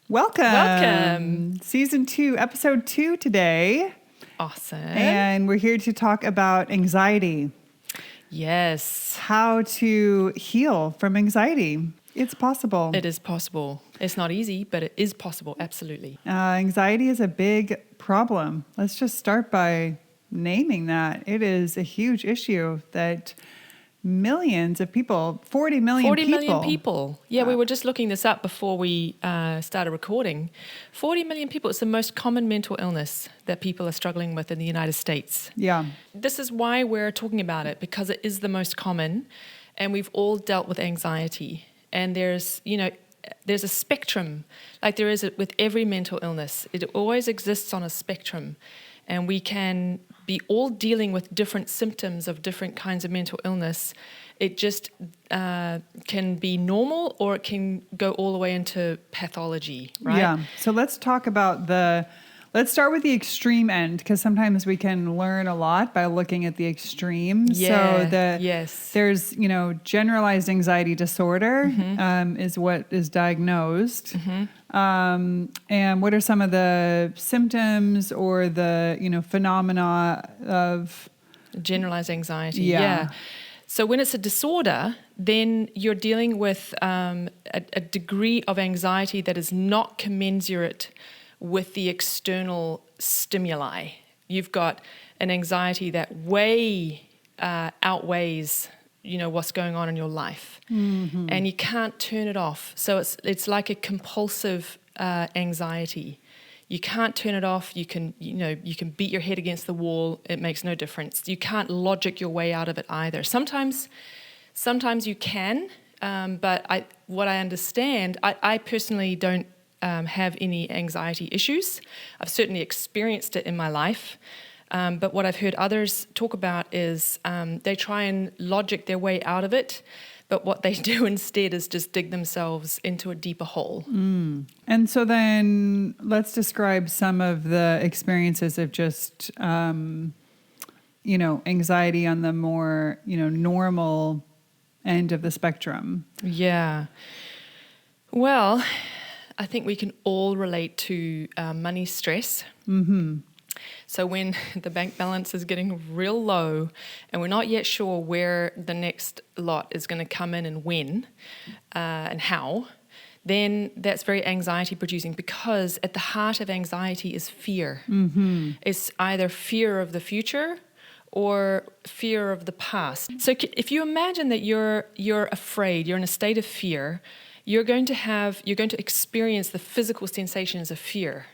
Welcome. Season 2, episode 2 today. Awesome. And we're here to talk about anxiety. Yes. How to heal from anxiety. It's possible. It is possible. It's not easy, but it is possible. Absolutely. Anxiety is a big problem. Let's just start by naming that. It is a huge issue that millions of people, 40 million people. Yeah, we were just looking this up before we started recording. 40 million people. It's the most common mental illness that people are struggling with in the United States. Yeah. This is why we're talking about it, because it is the most common, and we've all dealt with anxiety. And there's a spectrum, like there is with every mental illness. It always exists on a spectrum. And we can be all dealing with different symptoms of different kinds of mental illness. It just can be normal, or it can go all the way into pathology, right? Yeah. So let's start with the extreme end, because sometimes we can learn a lot by looking at the extreme. Yeah, There's, generalized anxiety disorder is what is diagnosed. And what are some of the symptoms or the, phenomena of generalized anxiety? Yeah. So when it's a disorder, then you're dealing with a degree of anxiety that is not commensurate with the external stimuli. You've got an anxiety that way outweighs, what's going on in your life, and you can't turn it off. So it's like a compulsive anxiety. You can't turn it off. You can beat your head against the wall. It makes no difference. You can't logic your way out of it either. Sometimes you can, but what I understand, I personally don't have any anxiety issues. I've certainly experienced it in my life. But what I've heard others talk about is they try and logic their way out of it, but what they do instead is just dig themselves into a deeper hole. And so then let's describe some of the experiences of just, anxiety on the more, normal end of the spectrum. Yeah. Well, I think we can all relate to money stress. So when the bank balance is getting real low and we're not yet sure where the next lot is going to come in and when and how, then that's very anxiety producing, because at the heart of anxiety is fear. It's either fear of the future or fear of the past. So if you imagine that you're afraid, you're in a state of fear, you're going to experience the physical sensations of fear.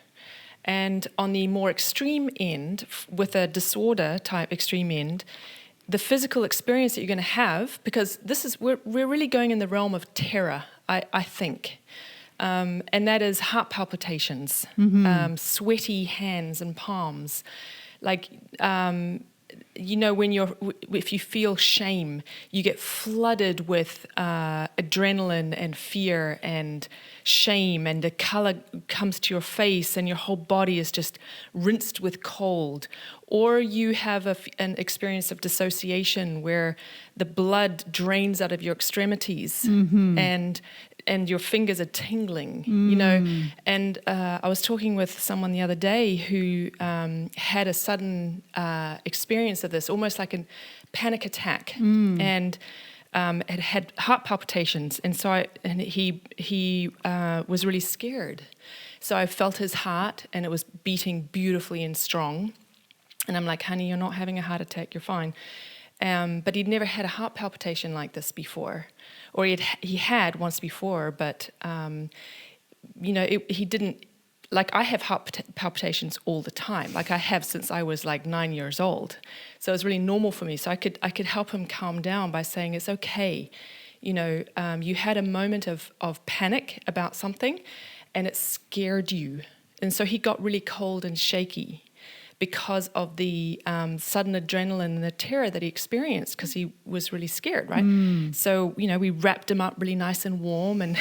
And on the more extreme end, with a disorder type extreme end, the physical experience that you're going to have, because we're really going in the realm of terror, I think. And that is heart palpitations, sweaty hands and palms. Like, if you feel shame, you get flooded with adrenaline and fear and shame, and the color comes to your face and your whole body is just rinsed with cold. Or you have an experience of dissociation where the blood drains out of your extremities and your fingers are tingling, And I was talking with someone the other day who had a sudden experience of this, almost like a panic attack, and had heart palpitations, and so he was really scared. So I felt his heart, and it was beating beautifully and strong. And I'm like, honey, you're not having a heart attack, you're fine. But he'd never had a heart palpitation like this before. Or he had once before, but, he didn't, like I have heart palpitations all the time. Like I have since I was like 9 years old. So it was really normal for me. So I could help him calm down by saying, it's okay. You had a moment of panic about something and it scared you. And so he got really cold and shaky because of the sudden adrenaline and the terror that he experienced, because he was really scared, right? So, we wrapped him up really nice and warm and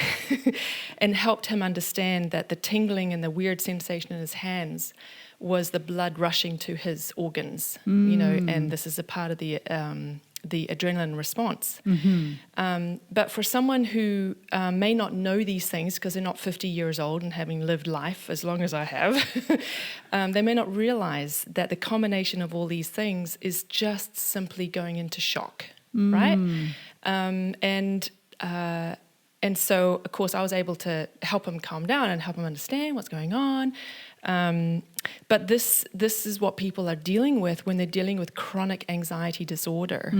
and helped him understand that the tingling and the weird sensation in his hands was the blood rushing to his organs, and this is a part of the the adrenaline response. But for someone who may not know these things because they're not 50 years old and having lived life as long as I have, they may not realize that the combination of all these things is just simply going into shock, right? And so, of course, I was able to help him calm down and help him understand what's going on. But this is what people are dealing with when they're dealing with chronic anxiety disorder.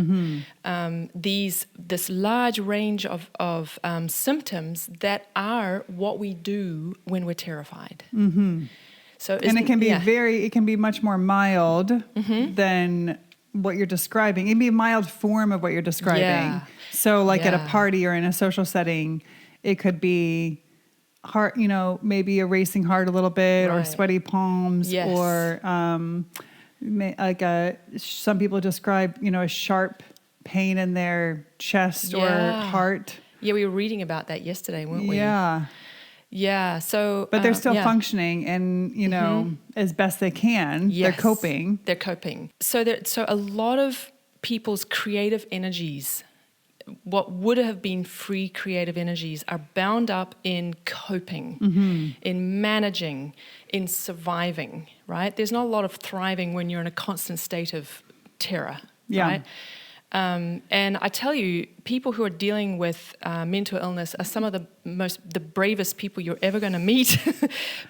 This large range of symptoms that are what we do when we're terrified. So, and it can be it can be much more mild than what you're describing. It can be a mild form of what you're describing. Yeah. So like at a party or in a social setting, it could be heart, maybe a racing heart a little bit, or sweaty palms, or some people describe, a sharp pain in their chest or heart. Yeah, we were reading about that yesterday, weren't we? Yeah. Yeah. So, but they're still functioning, and as best they can. Yes, they're coping. They're coping. So a lot of people's creative energies, what would have been free creative energies, are bound up in coping, in managing, in surviving. Right? There's not a lot of thriving when you're in a constant state of terror. Yeah. Right? And I tell you, people who are dealing with mental illness are some of the bravest people you're ever going to meet,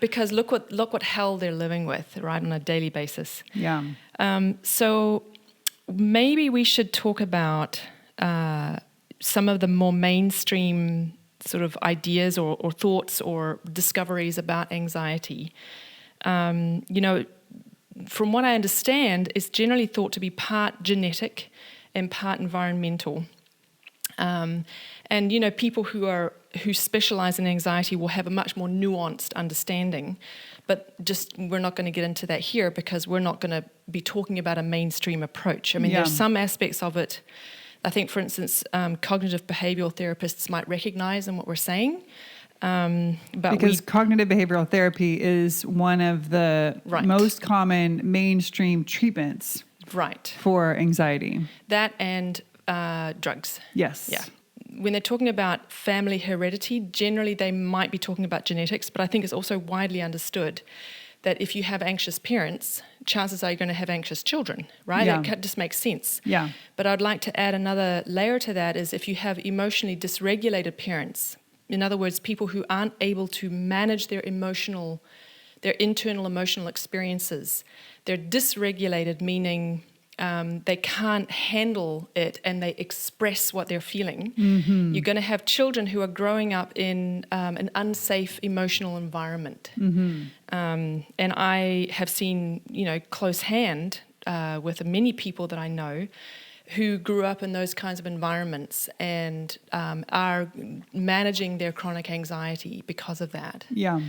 because look what hell they're living with, right, on a daily basis. Yeah. So maybe we should talk about some of the more mainstream sort of ideas or thoughts or discoveries about anxiety. From what I understand, it's generally thought to be part genetic and part environmental. And people who specialize in anxiety will have a much more nuanced understanding, but we're not going to get into that here because we're not going to be talking about a mainstream approach. I mean, there's some aspects of it, I think, for instance, cognitive behavioral therapists might recognize in what we're saying. But because cognitive behavioral therapy is one of the most common mainstream treatments for anxiety. That and drugs. Yes. Yeah. When they're talking about family heredity, generally they might be talking about genetics, but I think it's also widely understood that if you have anxious parents, chances are you're going to have anxious children, right? Yeah. It just makes sense. Yeah. But I'd like to add another layer to that is if you have emotionally dysregulated parents, in other words, people who aren't able to manage their internal emotional experiences, they're dysregulated, meaning they can't handle it and they express what they're feeling. You're going to have children who are growing up in an unsafe emotional environment. And I have seen, close hand with many people that I know who grew up in those kinds of environments and are managing their chronic anxiety because of that. Yeah.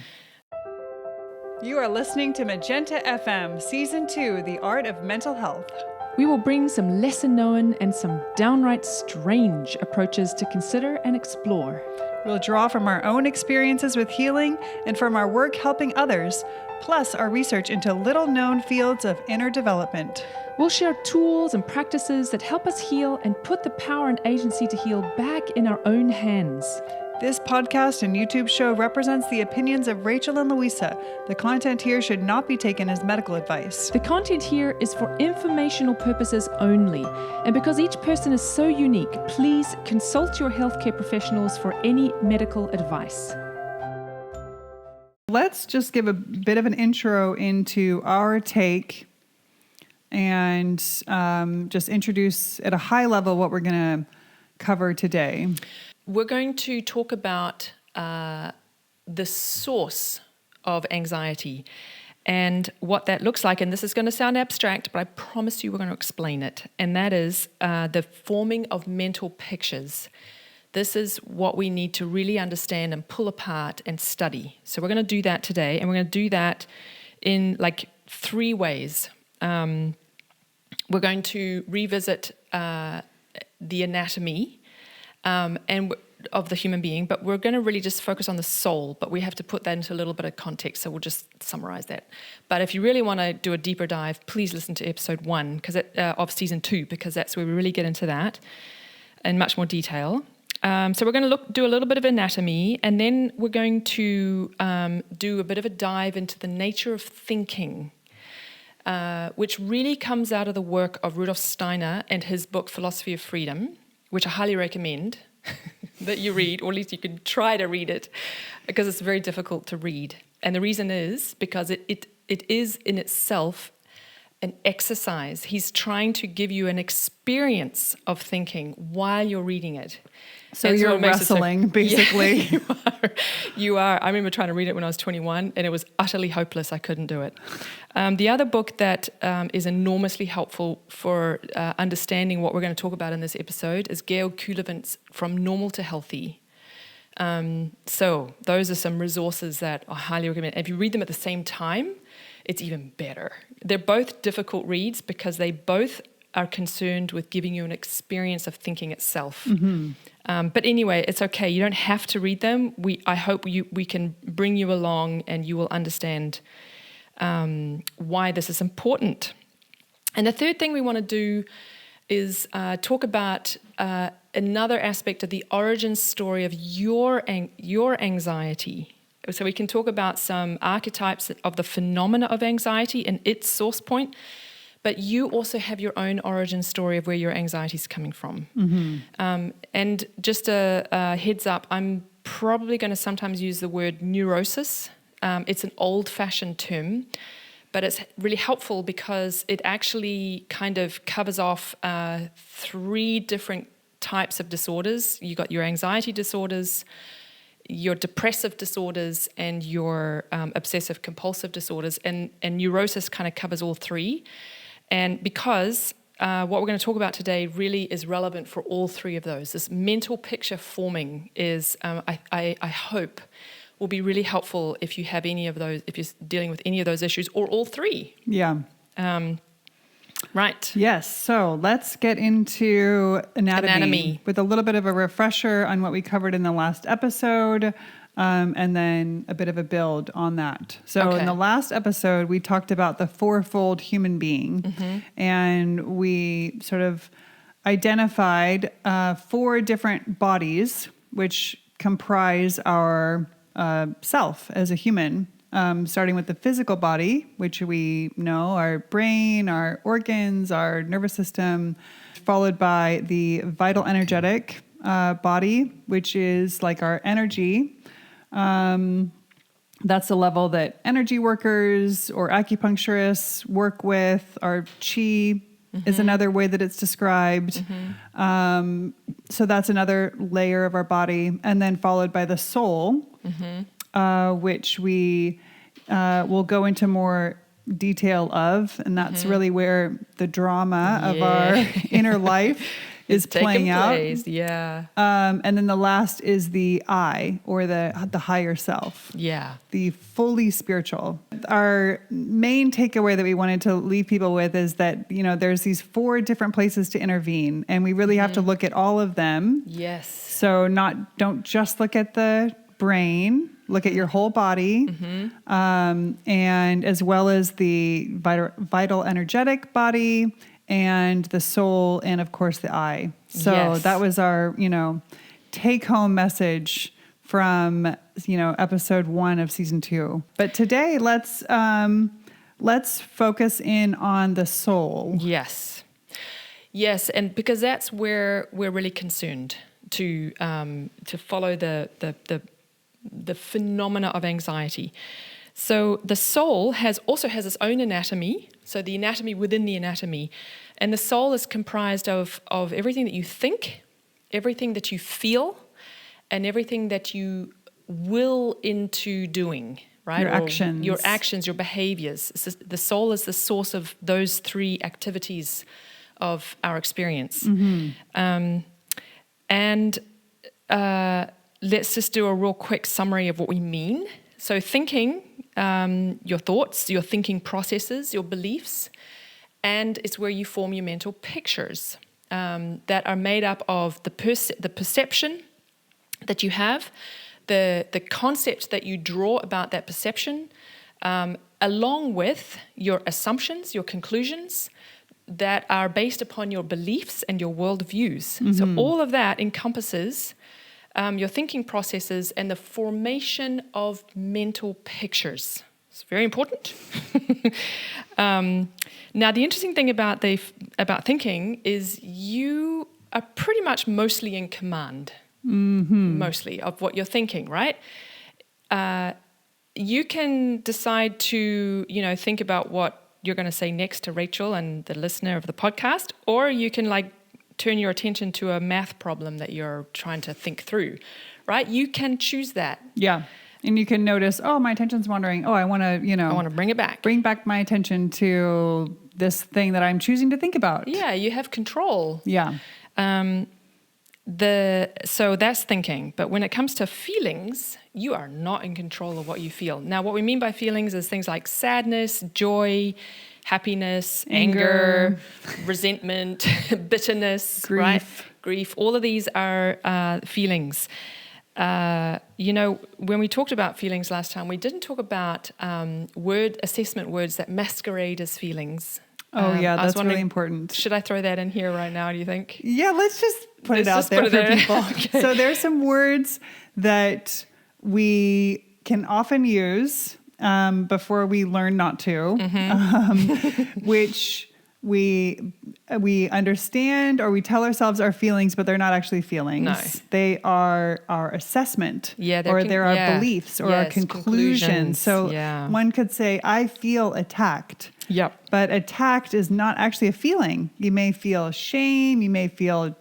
You are listening to Magenta FM, Season 2, The Art of Mental Health. We will bring some lesser known and some downright strange approaches to consider and explore. We'll draw from our own experiences with healing and from our work helping others, plus our research into little-known fields of inner development. We'll share tools and practices that help us heal and put the power and agency to heal back in our own hands. This podcast and YouTube show represents the opinions of Rachel and Louisa. The content here should not be taken as medical advice. The content here is for informational purposes only. And because each person is so unique, please consult your healthcare professionals for any medical advice. Let's just give a bit of an intro into our take and just introduce at a high level what we're going to cover today. We're going to talk about the source of anxiety and what that looks like. And this is going to sound abstract, but I promise you we're going to explain it. And that is the forming of mental pictures. This is what we need to really understand and pull apart and study. So we're going to do that today, and we're going to do that in like 3 ways. We're going to revisit the anatomy, and of the human being, but we're going to really just focus on the soul, but we have to put that into a little bit of context, so we'll just summarize that. But if you really want to do a deeper dive, please listen to episode 1 of season 2, because that's where we really get into that in much more detail. So we're going to do a little bit of anatomy, and then we're going to do a bit of a dive into the nature of thinking, which really comes out of the work of Rudolf Steiner and his book Philosophy of Freedom, which I highly recommend that you read, or at least you can try to read it, because it's very difficult to read. And the reason is because it is in itself an exercise. He's trying to give you an experience of thinking while you're reading it. So you're wrestling, basically. Yeah, you are. I remember trying to read it when I was 21, and it was utterly hopeless. I couldn't do it. The other book that is enormously helpful for understanding what we're going to talk about in this episode is Georg Kuhlewin's From Normal to Healthy. So those are some resources that I highly recommend. If you read them at the same time, it's even better. They're both difficult reads because they both are concerned with giving you an experience of thinking itself. But anyway, it's okay. You don't have to read them. I hope we can bring you along and you will understand why this is important. And the third thing we want to do is talk about another aspect of the origin story of your anxiety. So we can talk about some archetypes of the phenomena of anxiety and its source point, but you also have your own origin story of where your anxiety is coming from. And just a heads up, I'm probably going to sometimes use the word neurosis. It's an old-fashioned term, but it's really helpful because it actually kind of covers off 3 different types of disorders. You got your anxiety disorders, your depressive disorders, and your obsessive compulsive disorders, and neurosis kind of covers all 3. And because what we're going to talk about today really is relevant for all 3 of those. This mental picture forming is, I hope, will be really helpful if you have any of those, if you're dealing with any of those issues, or all 3. Yeah. Right. Yes. So let's get into anatomy with a little bit of a refresher on what we covered in the last episode, and then a bit of a build on that. So in the last episode, we talked about the 4-fold human being, and we sort of identified 4 different bodies which comprise our self as a human. Starting with the physical body, which we know, our brain, our organs, our nervous system, followed by the vital energetic body, which is like our energy. That's the level that energy workers or acupuncturists work with. Our chi is another way that it's described. So that's another layer of our body. And then followed by the soul, which we will go into more detail of, and that's really where the drama of our inner life is playing out. Yeah. And then the last is the I, or the higher self. Yeah. The fully spiritual. Our main takeaway that we wanted to leave people with is that, there's these 4 different places to intervene, and we really have to look at all of them. Yes. So don't just look at the brain, look at your whole body, and as well as the vital energetic body and the soul, and of course the I. So that was our, take-home message from, episode 1 of season 2. But today, let's focus in on the soul. Yes, and because that's where we're really concerned to follow the phenomena of anxiety. So the soul also has its own anatomy, so the anatomy within the anatomy. And the soul is comprised of everything that you think, everything that you feel, and everything that you will into doing, right? Your actions. Your behaviors. The soul is the source of those 3 activities of our experience. Let's just do a real quick summary of what we mean. So thinking, your thoughts, your thinking processes, your beliefs, and it's where you form your mental pictures that are made up of the perception, that you have, the concept that you draw about that perception, along with your assumptions, your conclusions that are based upon your beliefs and your worldviews. So all of that encompasses your thinking processes and the formation of mental pictures. It's very important. Now, the interesting thing about thinking is you are pretty much mostly in command, mostly, of what you're thinking, right? You can decide to, think about what you're going to say next to Rachel and the listener of the podcast, or you can turn your attention to a math problem that you're trying to think through, right? You can choose that. Yeah. And you can notice, my attention's wandering. I want to, I want to bring it back. Bring back my attention to this thing that I'm choosing to think about. Yeah, you have control. Yeah. So that's thinking. But when it comes to feelings, you are not in control of what you feel. Now, what we mean by feelings is things like sadness, joy, happiness, anger, resentment, bitterness, grief. Right? Grief. All of these are feelings. When we talked about feelings last time, we didn't talk about word assessment words that masquerade as feelings. That's really important. Should I throw that in here right now, do you think? Yeah, let's just put it out there for people. Okay. So there's some words that we can often use before we learn not to, which we understand or we tell ourselves are feelings, but they're not actually feelings. No. They are our assessment, they're our beliefs or our conclusions. So one could say, I feel attacked. Yep. But attacked is not actually a feeling. You may feel shame. You may feel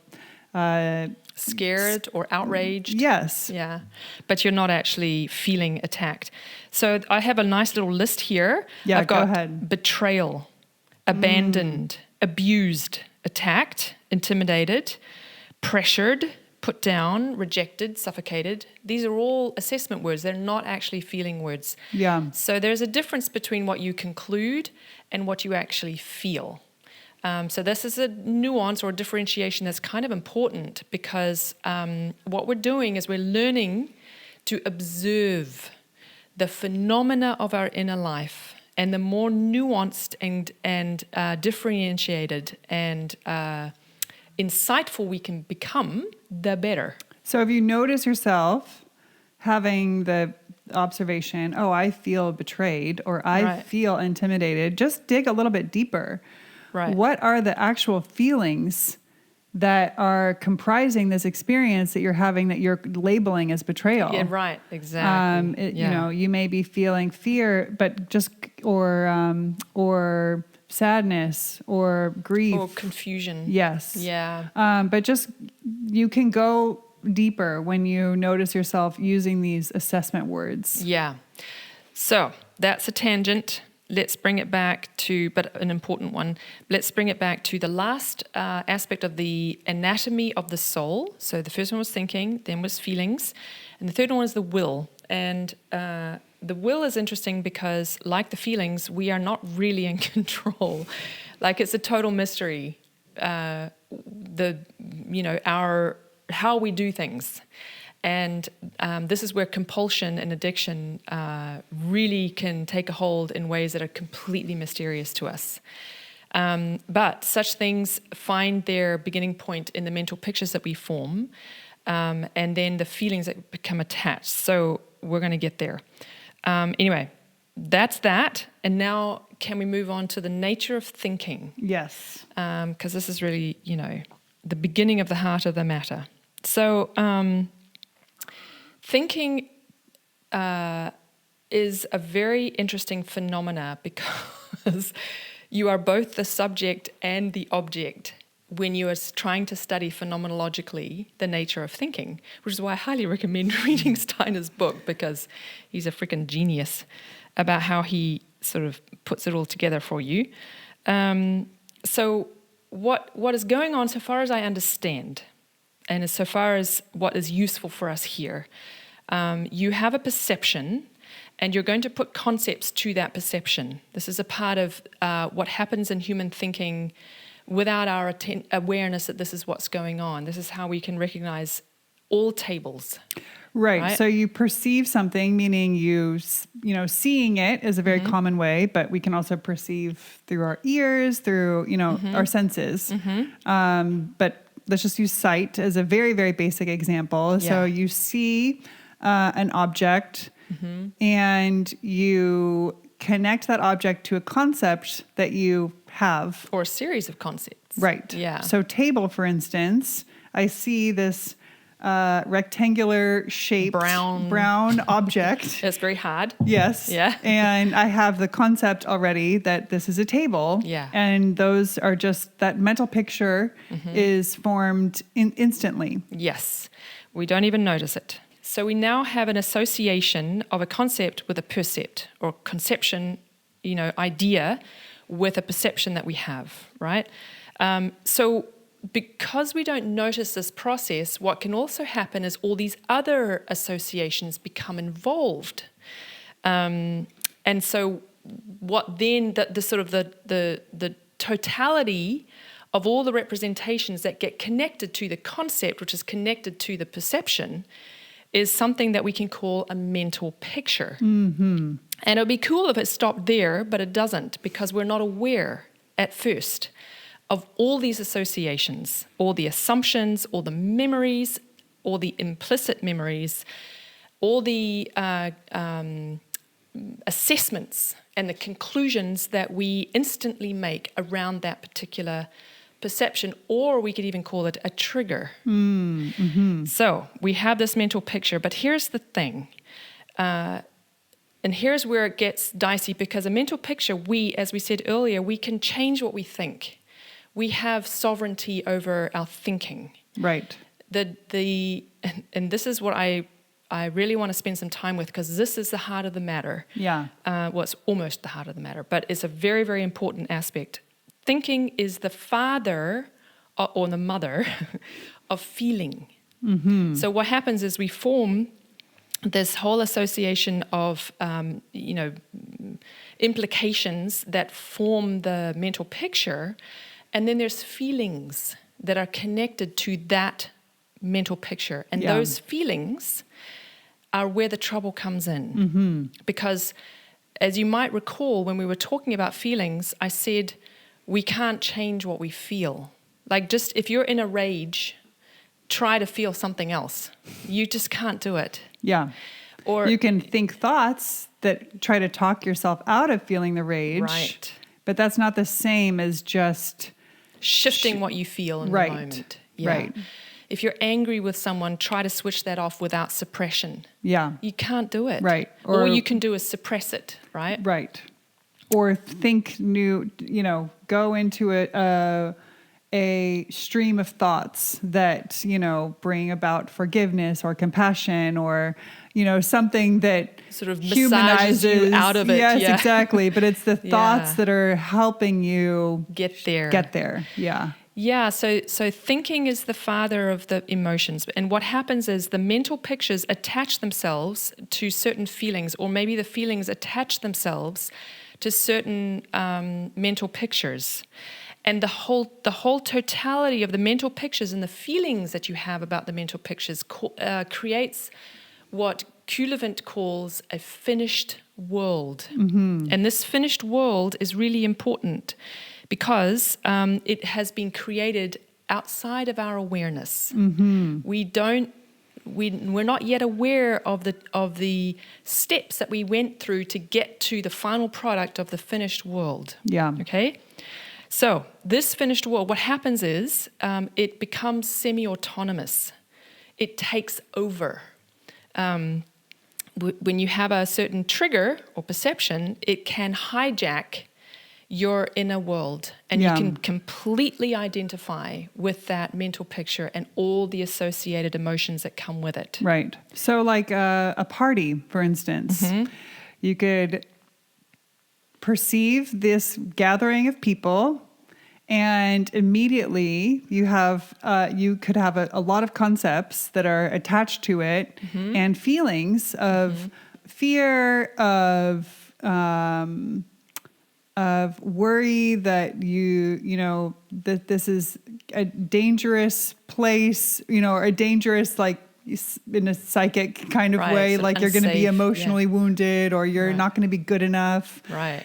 scared or outraged. Yes. Yeah. But you're not actually feeling attacked. So I have a nice little list here. Yeah, I've got go ahead. Betrayal, abandoned, abused, attacked, intimidated, pressured, put down, rejected, suffocated. These are all assessment words. They're not actually feeling words. Yeah. So there's a difference between what you conclude and what you actually feel. So this is a nuance or a differentiation that's kind of important because what we're doing is we're learning to observe the phenomena of our inner life. And the more nuanced and differentiated and insightful we can become, the better. So if you notice yourself having the observation, I feel betrayed or I feel intimidated, just dig a little bit deeper. Right. What are the actual feelings that are comprising this experience that you're having that you're labeling as betrayal? Yeah, right, exactly. You may be feeling fear, but or sadness or grief. Or confusion. Yes. Yeah. But just, you can go deeper when you notice yourself using these assessment words. Yeah. So that's a tangent. Let's bring it back to, but an important one, let's bring it back to the last aspect of the anatomy of the soul. So the first one was thinking, then was feelings, and the third one was the will. And the will is interesting because, like the feelings, we are not really in control. Like, it's a total mystery, how we do things. And this is where compulsion and addiction really can take a hold in ways that are completely mysterious to us. But such things find their beginning point in the mental pictures that we form, and then the feelings that become attached. So we're going to get there. Anyway, that's that. And now can we move on to the nature of thinking? Yes. Because this is really, the beginning of the heart of the matter. So thinking is a very interesting phenomena because you are both the subject and the object when you are trying to study phenomenologically the nature of thinking, which is why I highly recommend reading Steiner's book, because he's a freaking genius about how he sort of puts it all together for you. So what is going on, so far as I understand, and so far as what is useful for us here, you have a perception, and you're going to put concepts to that perception. This is a part of what happens in human thinking without our awareness that this is what's going on. This is how we can recognize all tables. Right. So you perceive something, meaning seeing it is a very common way, but we can also perceive through our ears, through, our senses. But let's just use sight as a very, very basic example. Yeah. So you see an object and you connect that object to a concept that you have. Or a series of concepts. Right. Yeah. So table, for instance, I see this rectangular shaped brown object. It's very hard. Yes. Yeah. And I have the concept already that this is a table. Yeah. And those are just, that mental picture is formed instantly. Yes. We don't even notice it. So we now have an association of a concept with a percept, or conception, idea with a perception that we have, right? So because we don't notice this process, what can also happen is all these other associations become involved. And so what then, the totality of all the representations that get connected to the concept, which is connected to the perception, is something that we can call a mental picture. And it would be cool if it stopped there, but it doesn't, because we're not aware at first of all these associations, all the assumptions, all the memories, all the implicit memories, all the assessments and the conclusions that we instantly make around that particular perception, or we could even call it a trigger. So we have this mental picture, but here's the thing. And here's where it gets dicey, because a mental picture, as we said earlier, we can change what we think. We have sovereignty over our thinking. Right. And this is what I really want to spend some time with, because this is the heart of the matter. Yeah. Well, it's almost the heart of the matter, but it's a very, very important aspect. Thinking is the father or the mother of feeling. So what happens is we form this whole association of, implications that form the mental picture, and then there's feelings that are connected to that mental picture. And those feelings are where the trouble comes in. Because as you might recall, when we were talking about feelings, I said we can't change what we feel. Like, just if you're in a rage, try to feel something else. You just can't do it. Yeah. Or you can think thoughts that try to talk yourself out of feeling the rage. Right. But that's not the same as just shifting what you feel in the moment. Yeah. Right. If you're angry with someone, try to switch that off without suppression. Yeah. You can't do it. Right. Or all you can do is suppress it, right? Right. Or think new, go into a stream of thoughts that, bring about forgiveness or compassion, or, something that sort of humanizes you out of it. Yes, exactly. But it's the thoughts that are helping you get there. Yeah. Yeah, so thinking is the father of the emotions. And what happens is the mental pictures attach themselves to certain feelings, or maybe the feelings attach themselves to certain mental pictures. And the whole totality of the mental pictures and the feelings that you have about the mental pictures creates what Kulevant calls a finished world. And this finished world is really important because it has been created outside of our awareness. We're not yet aware of the steps that we went through to get to the final product of the finished world. Yeah. Okay? So this finished world, what happens is it becomes semi-autonomous. It takes over. When you have a certain trigger or perception, it can hijack your inner world, and you can completely identify with that mental picture and all the associated emotions that come with it. Right. So like a party, for instance, you could perceive this gathering of people, and immediately you could have a lot of concepts that are attached to it, and feelings of fear, of worry that that this is a dangerous place, or a dangerous in a psychic kind of way, sort like of you're going to be unsafe, emotionally wounded, or you're not going to be good enough. Right.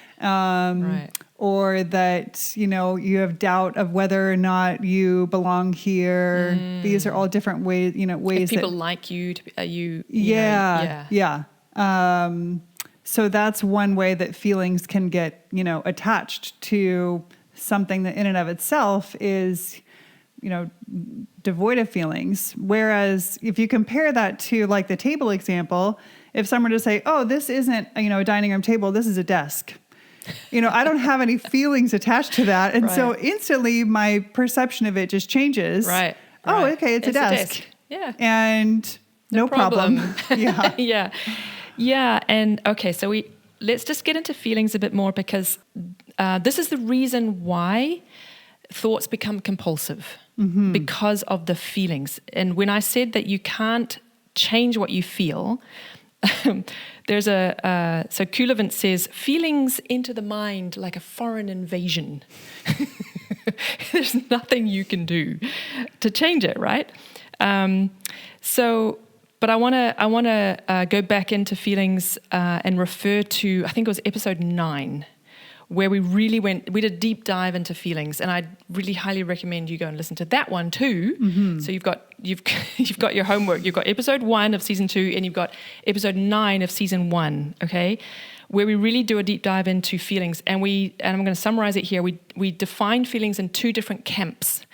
Or that, you have doubt of whether or not you belong here. These are all different ways, ways if people that, like you, you yeah. So that's one way that feelings can get, attached to something that in and of itself is, devoid of feelings. Whereas if you compare that to like the table example, if someone were to say, oh, this isn't, a dining room table, this is a desk. I don't have any feelings attached to that. And so instantly my perception of it just changes. Right. Oh, okay, it's a desk. Yeah. And no problem. Yeah. Yeah. And okay, so let's just get into feelings a bit more, because this is the reason why thoughts become compulsive, because of the feelings. And when I said that you can't change what you feel, there's so Kulevant says, feelings enter the mind like a foreign invasion. There's nothing you can do to change it, right? But I want to go back into feelings and refer to, I think it was episode 9, where we did a deep dive into feelings, and I really highly recommend you go and listen to that one too. So you've got your homework. You've got episode 1 of season 2, and you've got episode 9 of season 1. Okay, where we really do a deep dive into feelings, and I'm going to summarize it here. We define feelings in 2 different camps.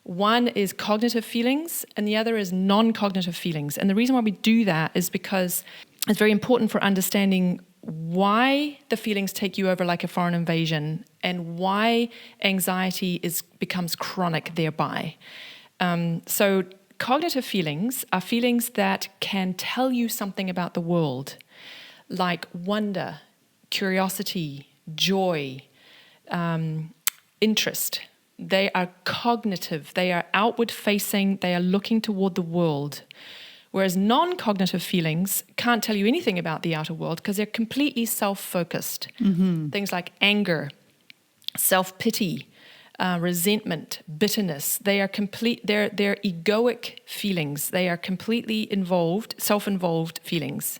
One is cognitive feelings, and the other is non-cognitive feelings. And the reason why we do that is because it's very important for understanding why the feelings take you over like a foreign invasion, and why anxiety becomes chronic thereby. So cognitive feelings are feelings that can tell you something about the world, like wonder, curiosity, joy, interest. They are cognitive, they are outward facing, they are looking toward the world. Whereas non-cognitive feelings can't tell you anything about the outer world, because they're completely self-focused. Things like anger, self-pity, resentment, bitterness, they're egoic feelings. They are completely self-involved feelings.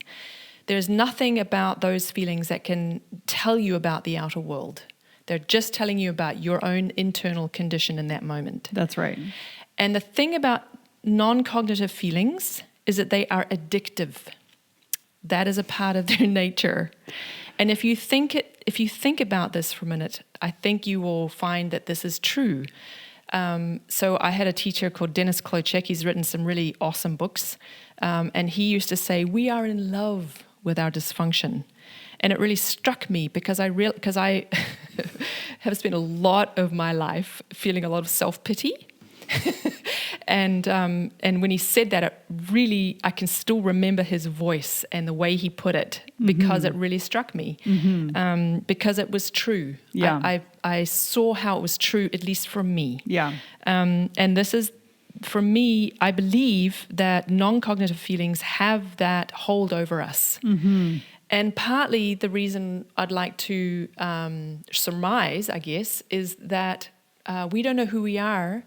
There's nothing about those feelings that can tell you about the outer world. They're just telling you about your own internal condition in that moment. That's right. And the thing about non-cognitive feelings is that they are addictive. That is a part of their nature. And if you think about this for a minute, I think you will find that this is true. So I had a teacher called Dennis Klochek. He's written some really awesome books. And he used to say, we are in love with our dysfunction. And it really struck me because I have spent a lot of my life feeling a lot of self-pity. And when he said that, I can still remember his voice and the way he put it, because it really struck me, because it was true. Yeah. I saw how it was true, at least for me. Yeah. And this is, for me, I believe that non-cognitive feelings have that hold over us. And partly the reason I'd like to surmise, I guess, is that we don't know who we are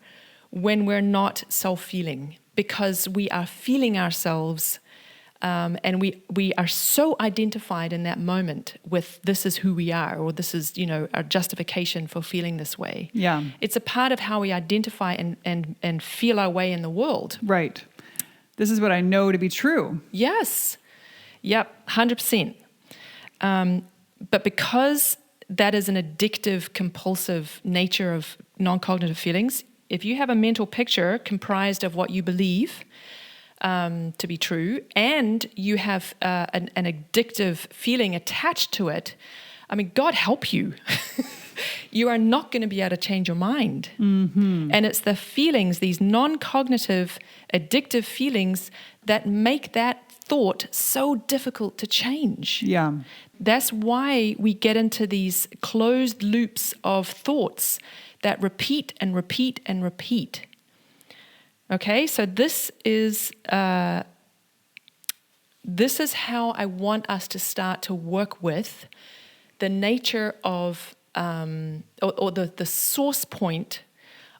when we're not self-feeling, because we are feeling ourselves, and we are so identified in that moment with this is who we are, or this is, our justification for feeling this way. Yeah. It's a part of how we identify and feel our way in the world. Right. This is what I know to be true. Yes. Yep, 100%. But because that is an addictive, compulsive nature of non-cognitive feelings, if you have a mental picture comprised of what you believe to be true, and you have an addictive feeling attached to it, I mean, God help you. You are not going to be able to change your mind. And it's the feelings, these non-cognitive, addictive feelings, that make that thought so difficult to change. Yeah. That's why we get into these closed loops of thoughts that repeat and repeat and repeat. Okay, so this is how I want us to start to work with the nature of, or the source point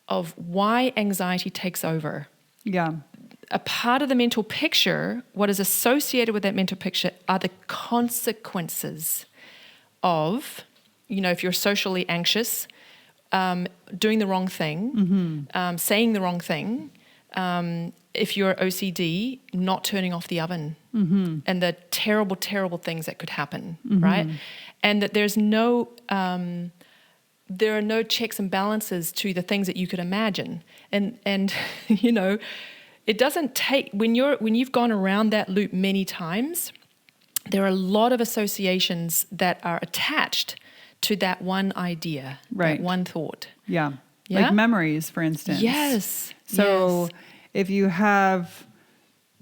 of why anxiety takes over. Yeah. a part of the mental picture, what is associated with that mental picture are the consequences of, if you're socially anxious, doing the wrong thing, saying the wrong thing, if you're OCD, not turning off the oven, and the terrible, terrible things that could happen, right? And that there are no checks and balances to the things that you could imagine. And it doesn't take, when you've gone around that loop many times, there are a lot of associations that are attached to that one idea, that one thought. Yeah. Like memories, for instance. Yes. So if you have,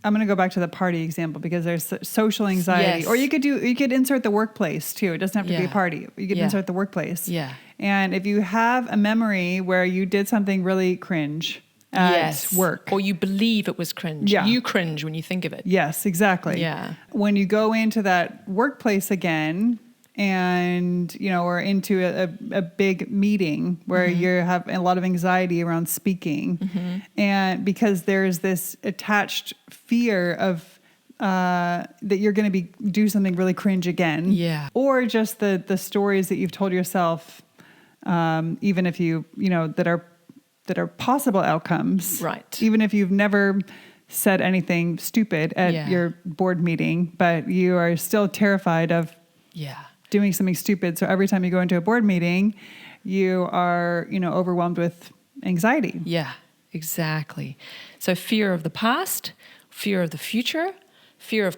I'm going to go back to the party example because there's social anxiety. Yes. Or you could insert the workplace too. It doesn't have to be a party. You could insert the workplace. Yeah. And if you have a memory where you did something really cringe at work. Or you believe it was cringe. Yeah. You cringe when you think of it. Yes, exactly. Yeah. When you go into that workplace again and, or into a big meeting where you have a lot of anxiety around speaking, and because there's this attached fear of that you're going to do something really cringe again. Yeah. Or just the stories that you've told yourself, even if that are possible outcomes. Right. Even if you've never said anything stupid at your board meeting, but you are still terrified of doing something stupid. So every time you go into a board meeting, you are, overwhelmed with anxiety. Yeah, exactly. So fear of the past, fear of the future, fear of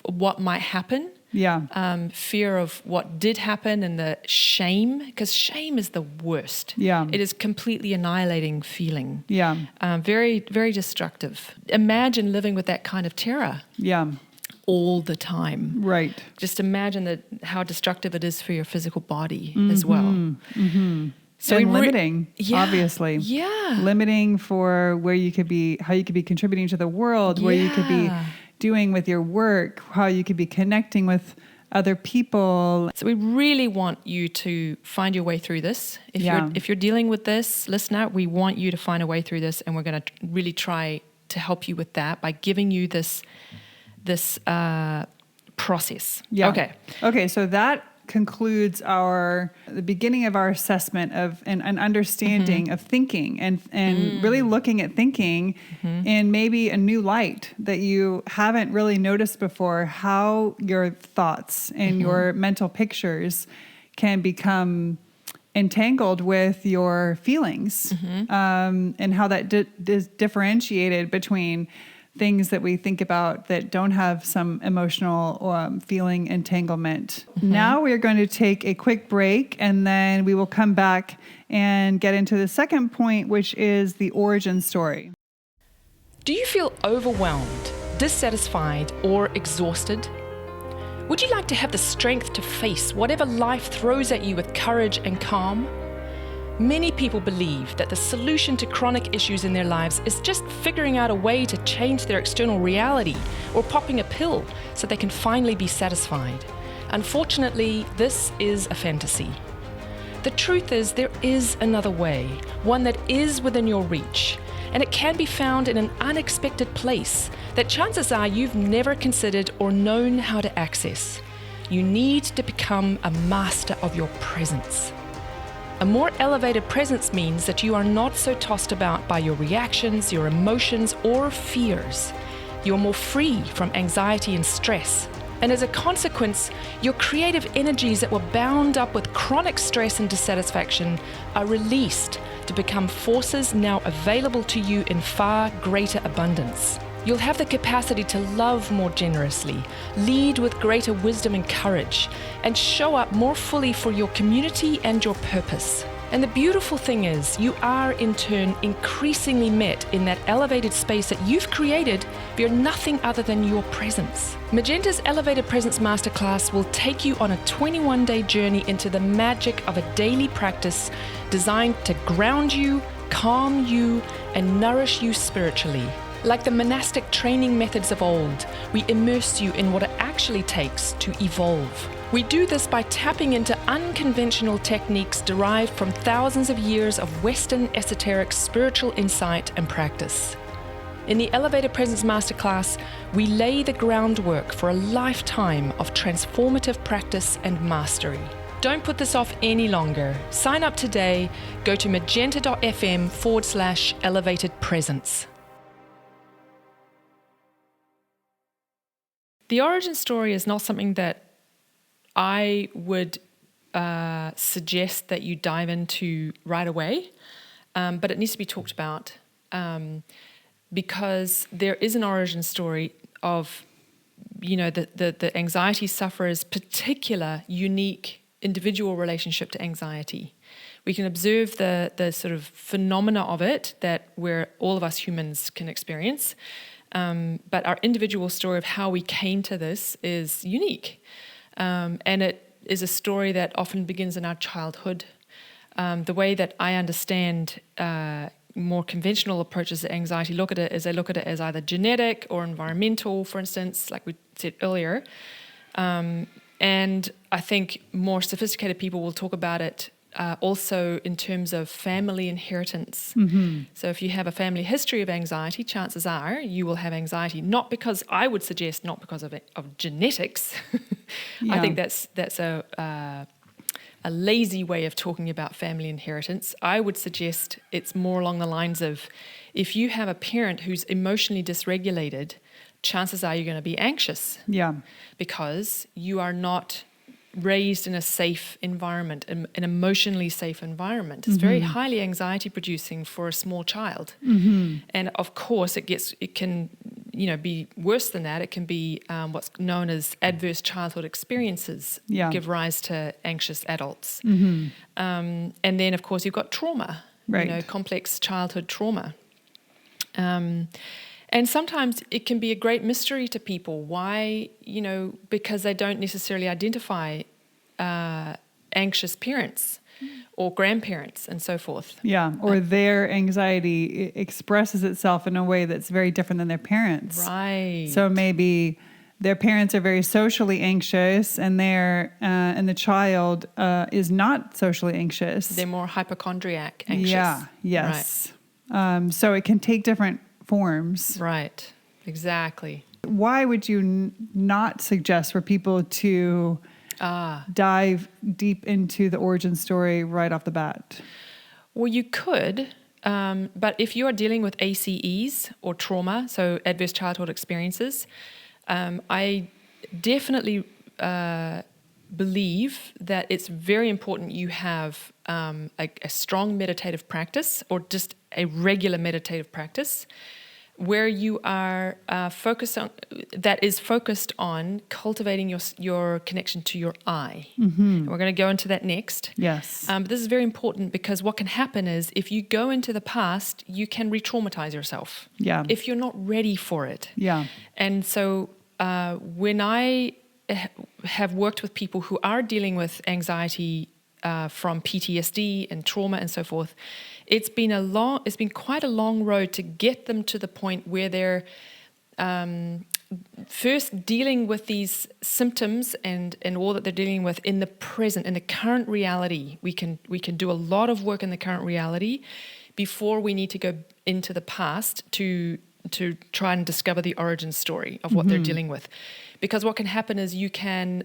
what might happen. Yeah. Fear of what did happen and the shame, because shame is the worst. Yeah. It is completely annihilating feeling. Yeah. Very, very destructive. Imagine living with that kind of terror. Yeah. All the time. Right. Just imagine how destructive it is for your physical body as well. So limiting, obviously. Yeah. Limiting for where you could be, how you could be contributing to the world, where you could be doing with your work, how you could be connecting with other people. So we really want you to find your way through this. If you're dealing with this, listener, we want you to find a way through this, and we're going to really try to help you with that by giving you this process. Yeah. Okay. So that concludes the beginning of our assessment of an understanding of thinking and really looking at thinking in maybe a new light that you haven't really noticed before, how your thoughts and your mental pictures can become entangled with your feelings, and how that is differentiated between things that we think about that don't have some emotional feeling entanglement. Now we're going to take a quick break, and then we will come back and get into the second point, which is the origin story. Do you feel overwhelmed, dissatisfied, or exhausted? Would you like to have the strength to face whatever life throws at you with courage and calm? Many people believe that the solution to chronic issues in their lives is just figuring out a way to change their external reality or popping a pill so they can finally be satisfied. Unfortunately, this is a fantasy. The truth is there is another way, one that is within your reach, and it can be found in an unexpected place that chances are you've never considered or known how to access. You need to become a master of your presence. A more elevated presence means that you are not so tossed about by your reactions, your emotions, or fears. You're more free from anxiety and stress. And as a consequence, your creative energies that were bound up with chronic stress and dissatisfaction are released to become forces now available to you in far greater abundance. You'll have the capacity to love more generously, lead with greater wisdom and courage, and show up more fully for your community and your purpose. And the beautiful thing is, you are in turn increasingly met in that elevated space that you've created via nothing other than your presence. Magenta's Elevated Presence Masterclass will take you on a 21-day journey into the magic of a daily practice designed to ground you, calm you, and nourish you spiritually. Like the monastic training methods of old, we immerse you in what it actually takes to evolve. We do this by tapping into unconventional techniques derived from thousands of years of Western esoteric spiritual insight and practice. In the Elevated Presence Masterclass, we lay the groundwork for a lifetime of transformative practice and mastery. Don't put this off any longer. Sign up today. Go to magenta.fm/elevated presence. The origin story is not something that I would suggest that you dive into right away, but it needs to be talked about because there is an origin story of, the anxiety sufferer's particular, unique, individual relationship to anxiety. We can observe the sort of phenomena of it that all of us humans can experience, but our individual story of how we came to this is unique, and it is a story that often begins in our childhood. The way that I understand more conventional approaches to anxiety look at it is they look at it as either genetic or environmental, for instance, like we said earlier. And I think more sophisticated people will talk about it also in terms of family inheritance. Mm-hmm. So if you have a family history of anxiety, chances are you will have anxiety, not because of genetics. Yeah. I think that's a lazy way of talking about family inheritance. I would suggest it's more along the lines of, if you have a parent who's emotionally dysregulated, chances are you're going to be anxious. Yeah. Because you are not raised in a safe environment, an emotionally safe environment. It's very highly anxiety producing for a small child. Mm-hmm. And of course it can be worse than that. It can be what's known as adverse childhood experiences give rise to anxious adults. Mm-hmm. And then of course you've got trauma, right. Complex childhood trauma. And sometimes it can be a great mystery to people. Why? Because they don't necessarily identify anxious parents or grandparents and so forth. Yeah, or their anxiety expresses itself in a way that's very different than their parents. Right. So maybe their parents are very socially anxious, and the child is not socially anxious. They're more hypochondriac, anxious. Yeah. Yes. Right. So it can take different forms. Right. Exactly. Why would you not suggest for people to dive deep into the origin story right off the bat? Well, you could, but if you are dealing with ACEs or trauma, so adverse childhood experiences, I definitely believe that it's very important you have a strong meditative practice, or just a regular meditative practice, where you are focused on cultivating your connection to your I. Mm-hmm. And we're going to go into that next. Yes. But this is very important, because what can happen is, if you go into the past, you can re-traumatize yourself. Yeah. If you're not ready for it. Yeah. And so when I have worked with people who are dealing with anxiety from PTSD and trauma and so forth, it's been quite a long road to get them to the point where they're first dealing with these symptoms and all that they're dealing with in the present, in the current reality. We can do a lot of work in the current reality before we need to go into the past to try and discover the origin story of what they're dealing with. Because what can happen is you can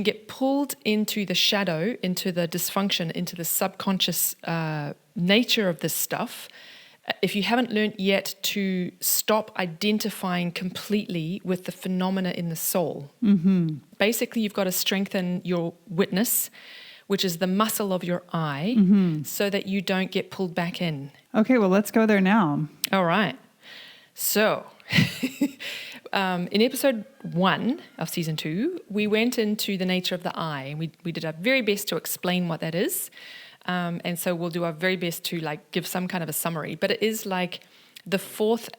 get pulled into the shadow, into the dysfunction, into the subconscious nature of this stuff, if you haven't learned yet to stop identifying completely with the phenomena in the soul. Mm-hmm. Basically, you've got to strengthen your witness, which is the muscle of your eye, so that you don't get pulled back in. Okay, well, let's go there now. All right. So... in episode 1 of season 2, we went into the nature of the I, and we did our very best to explain what that is. And so we'll do our very best to give some kind of a summary. But it is like the fourth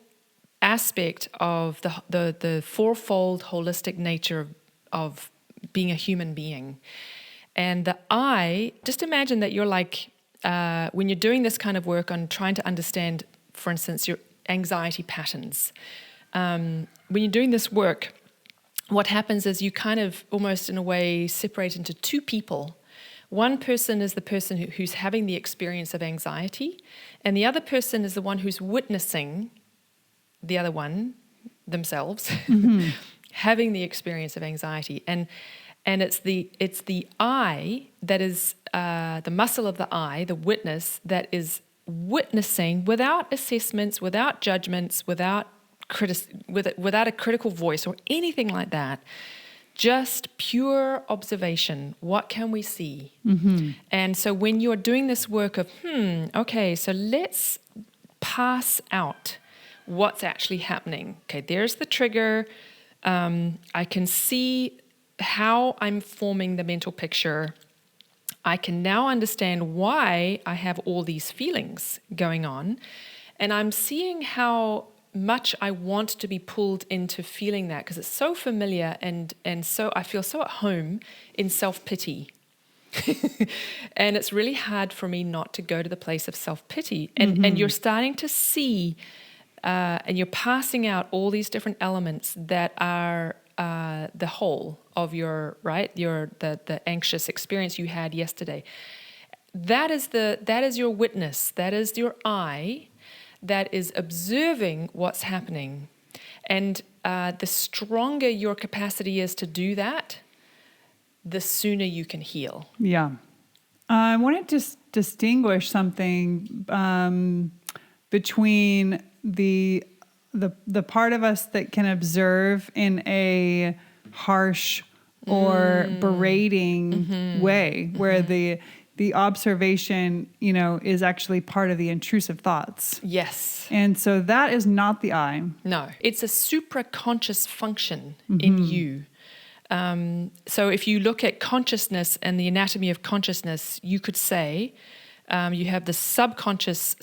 aspect of the fourfold holistic nature of being a human being. And the I, just imagine that you're when you're doing this kind of work on trying to understand, for instance, your anxiety patterns. When you're doing this work, what happens is you kind of almost in a way separate into two people. One person is the person who's having the experience of anxiety, and the other person is the one who's witnessing the other one, themselves, having the experience of anxiety. And it's the I that is the muscle of the I, the witness, that is witnessing without assessments, without judgments, without a critical voice or anything like that. Just pure observation. What can we see? And so when you're doing this work of, okay, so let's pass out what's actually happening. Okay, there's the trigger. I can see how I'm forming the mental picture. I can now understand why I have all these feelings going on. And I'm seeing how much I want to be pulled into feeling that, because it's so familiar, and so I feel so at home in self-pity. And it's really hard for me not to go to the place of self-pity. And you're starting to see, and you're passing out all these different elements that are the whole of the anxious experience you had yesterday. That is your witness. That is your I that is observing what's happening. And the stronger your capacity is to do that, the sooner you can heal. Yeah. I want to just distinguish something between the part of us that can observe in a harsh or berating way, where the observation, is actually part of the intrusive thoughts. Yes. And so that is not the I. No, it's a supraconscious function in you. So if you look at consciousness and the anatomy of consciousness, you could say you have the subconscious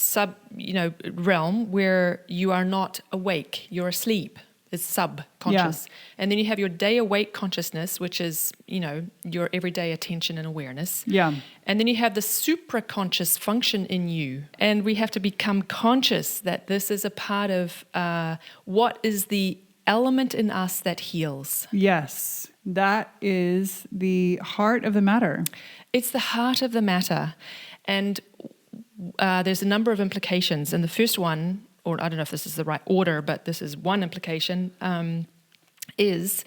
realm where you are not awake, you're asleep. It's subconscious. Yeah. And then you have your day awake consciousness, which is, your everyday attention and awareness. Yeah. And then you have the supraconscious function in you. And we have to become conscious that this is a part of what is the element in us that heals. Yes. That is the heart of the matter. It's the heart of the matter. And there's a number of implications. And the first one, or I don't know if this is the right order, but this is one implication, is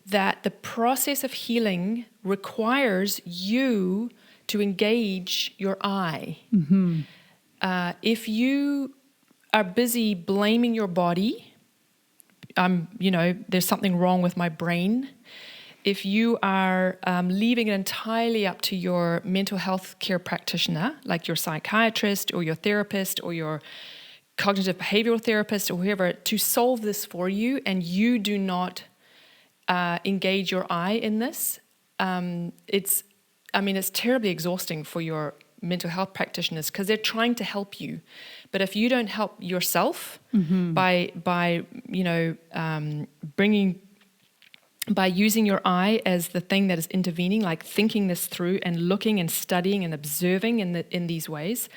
that the process of healing requires you to engage your I. If you are busy blaming your body, there's something wrong with my brain. If you are leaving it entirely up to your mental health care practitioner, like your psychiatrist or your therapist or your cognitive behavioral therapist or whoever, to solve this for you, and you do not engage your I in this, it's terribly exhausting for your mental health practitioners, because they're trying to help you. But if you don't help yourself by using your I as the thing that is intervening, like thinking this through and looking and studying and observing in these ways,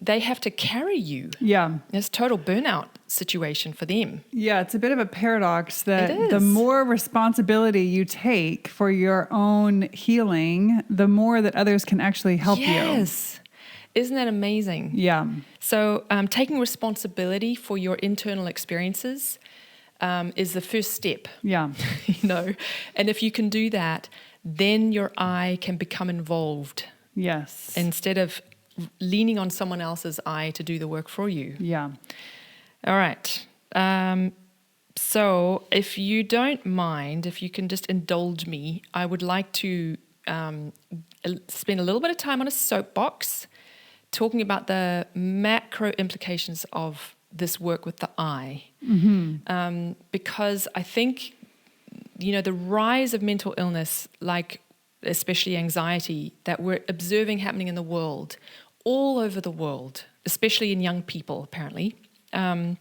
they have to carry you. Yeah. It's a total burnout situation for them. Yeah, it's a bit of a paradox that the more responsibility you take for your own healing, the more that others can actually help you. Yes. Isn't that amazing? Yeah. So taking responsibility for your internal experiences is the first step. Yeah. And if you can do that, then your I can become involved. Yes. Instead of leaning on someone else's I to do the work for you. Yeah. All right. So if you don't mind, if you can just indulge me, I would like to spend a little bit of time on a soapbox talking about the macro implications of this work with the I. Because I think, the rise of mental illness, like especially anxiety, that we're observing happening in the world, all over the world, especially in young people, apparently. I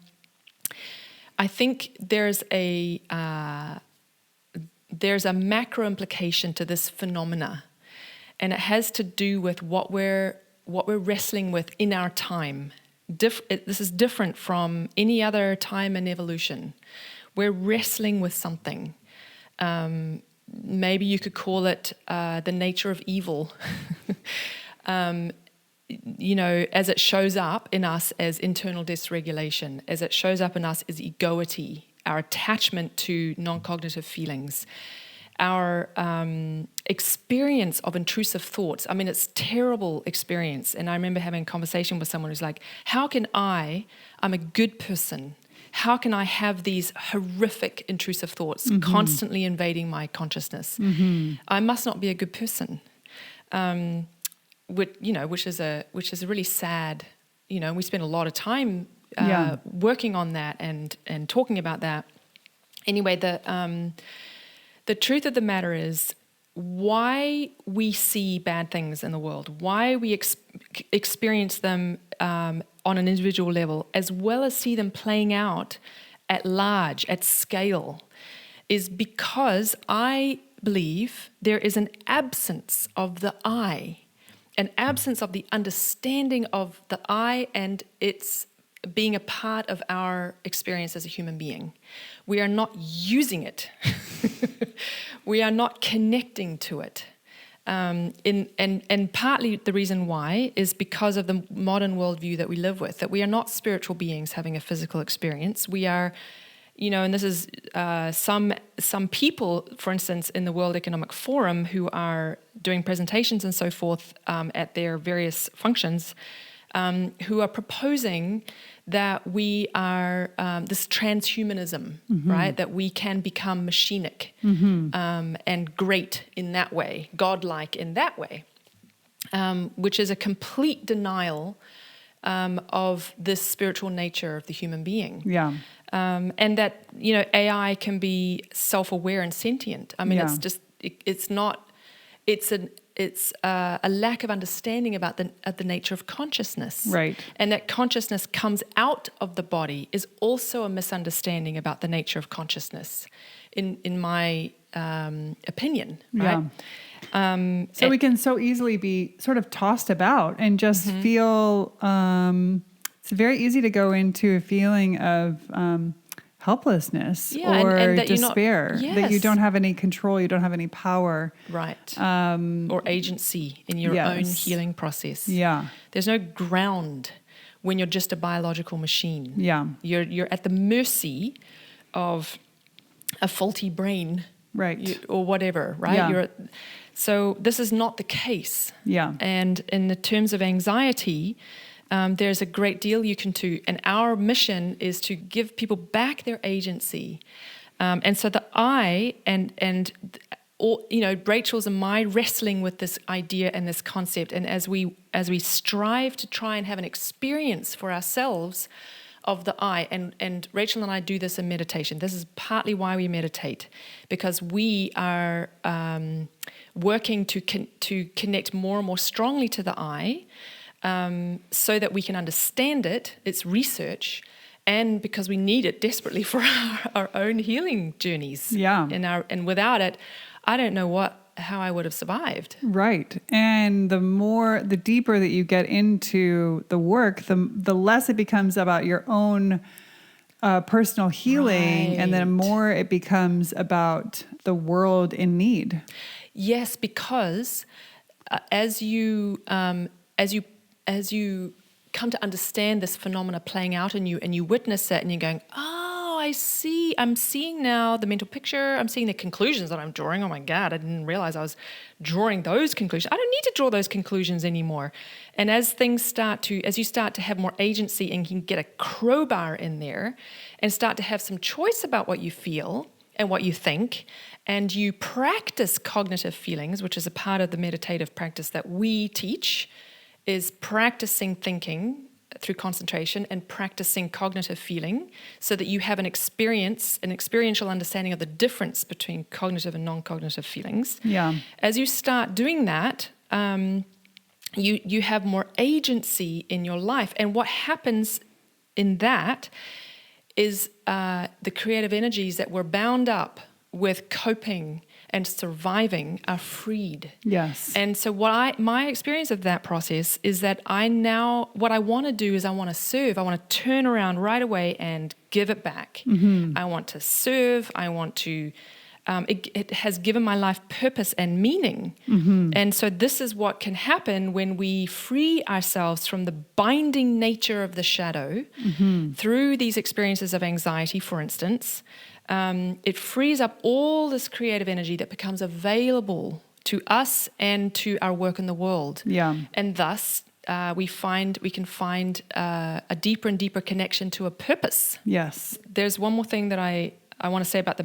think there's a macro implication to this phenomena, and it has to do with what we're wrestling with in our time. This is different from any other time in evolution. We're wrestling with something. maybe you could call it the nature of evil. As it shows up in us as internal dysregulation, as it shows up in us as egoity, our attachment to non-cognitive feelings, our experience of intrusive thoughts. I mean, it's terrible experience. And I remember having a conversation with someone who's like, how can I'm a good person. How can I have these horrific intrusive thoughts constantly invading my consciousness? I must not be a good person. Which is a really sad, we spend a lot of time working on that and talking about that. Anyway, the truth of the matter is why we see bad things in the world, why we experience them on an individual level, as well as see them playing out at large, at scale, is because I believe there is an absence of the I, an absence of the understanding of the I and its being a part of our experience as a human being. We are not using it. We are not connecting to it. And partly the reason why is because of the modern worldview that we live with, that we are not spiritual beings having a physical experience. We are, and this is some people, for instance, in the World Economic Forum who are doing presentations and so forth at their various functions, who are proposing that we are this transhumanism, right? That we can become machinic and great in that way, godlike in that way, which is a complete denial of this spiritual nature of the human being. Yeah. And that, AI can be self-aware and sentient. I mean, it's a lack of understanding about the nature of consciousness. Right. And that consciousness comes out of the body is also a misunderstanding about the nature of consciousness, in my opinion, right? Yeah. So we can so easily be sort of tossed about and just feel, it's very easy to go into a feeling of helplessness or and that despair, that you don't have any control, you don't have any power. Right. Or agency in your own healing process. Yeah. There's no ground when you're just a biological machine. Yeah. You're at the mercy of a faulty brain. Right. Or whatever, right? Yeah. So this is not the case. Yeah. And in the terms of anxiety, there's a great deal you can do. And our mission is to give people back their agency. And so the I and all, Rachel's and my wrestling with this idea and this concept. And as we strive to try and have an experience for ourselves of the I, and Rachel and I do this in meditation. This is partly why we meditate, because we are working to connect more and more strongly to the I, so that we can understand it, its research, and because we need it desperately for our own healing journeys. Yeah. And without it, I don't know how I would have survived. Right. And the deeper that you get into the work, the less it becomes about your own personal healing, Right. and then more it becomes about the world in need. Yes, because as you come to understand this phenomena playing out in you, and you witness it, and you're going, oh, I see. I'm seeing now the mental picture. I'm seeing the conclusions that I'm drawing. Oh my God, I didn't realize I was drawing those conclusions. I don't need to draw those conclusions anymore. And as you start to have more agency and can get a crowbar in there and start to have some choice about what you feel and what you think, and you practice cognitive feelings, which is a part of the meditative practice that we teach, is practicing thinking through concentration and practicing cognitive feeling, so that you have an experiential understanding of the difference between cognitive and non-cognitive feelings. Yeah. As you start doing that, you have more agency in your life. And what happens in that is the creative energies that were bound up with coping and surviving are freed. Yes. And so my experience of that process is that what I want to do is I want to serve. I want to turn around right away and give it back. I want to serve. I want to it has given my life purpose and meaning. And so this is what can happen when we free ourselves from the binding nature of the shadow through these experiences of anxiety, for instance. It frees up all this creative energy that becomes available to us and to our work in the world. Yeah. And thus, we can find a deeper and deeper connection to a purpose. Yes. There's one more thing that I want to say about the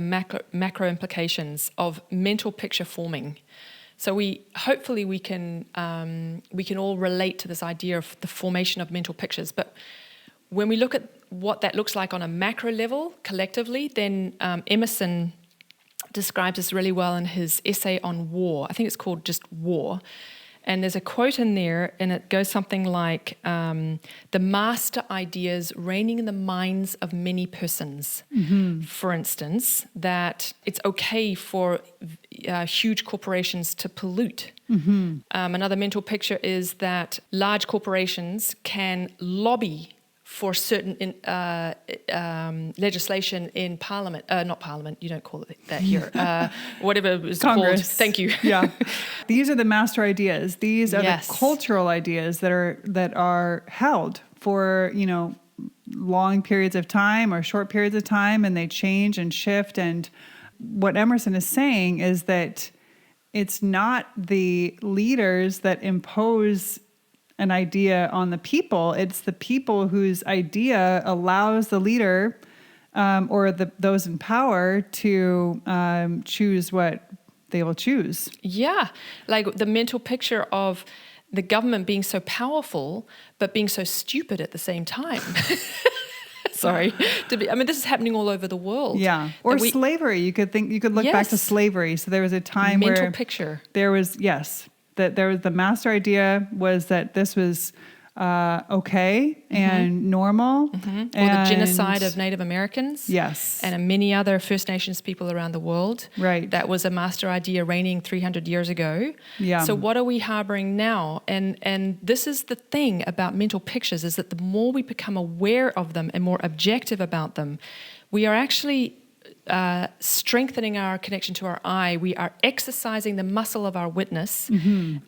macro implications of mental picture forming. So hopefully we can all relate to this idea of the formation of mental pictures. But when we look at what that looks like on a macro level collectively, then Emerson describes this really well in his essay on war. I think it's called just War. And there's a quote in there, and it goes something like, the master ideas reigning in the minds of many persons. For instance, that it's okay for huge corporations to pollute. Another mental picture is that large corporations can lobby for certain legislation in Parliament, not Parliament, you don't call it that here, whatever it was Congress. called. Thank you. Yeah. These are the master ideas. These are Yes. the cultural ideas that are held for, long periods of time or short periods of time, and they change and shift. And what Emerson is saying is that it's not the leaders that impose an idea on the people. It's the people whose idea allows the leader or those in power to choose what they will choose. Yeah, like the mental picture of the government being so powerful, but being so stupid at the same time. Sorry. This is happening all over the world. Yeah. Or slavery. You could look back to slavery. So there was a time where mental picture. There was, yes, that there was the master idea was that this was okay and normal. Or the genocide of Native Americans. Yes. And many other First Nations people around the world. Right. That was a master idea reigning 300 years ago. Yeah. So what are we harboring now? And this is the thing about mental pictures, is that the more we become aware of them and more objective about them, we are actually strengthening our connection to our I. We are exercising the muscle of our witness.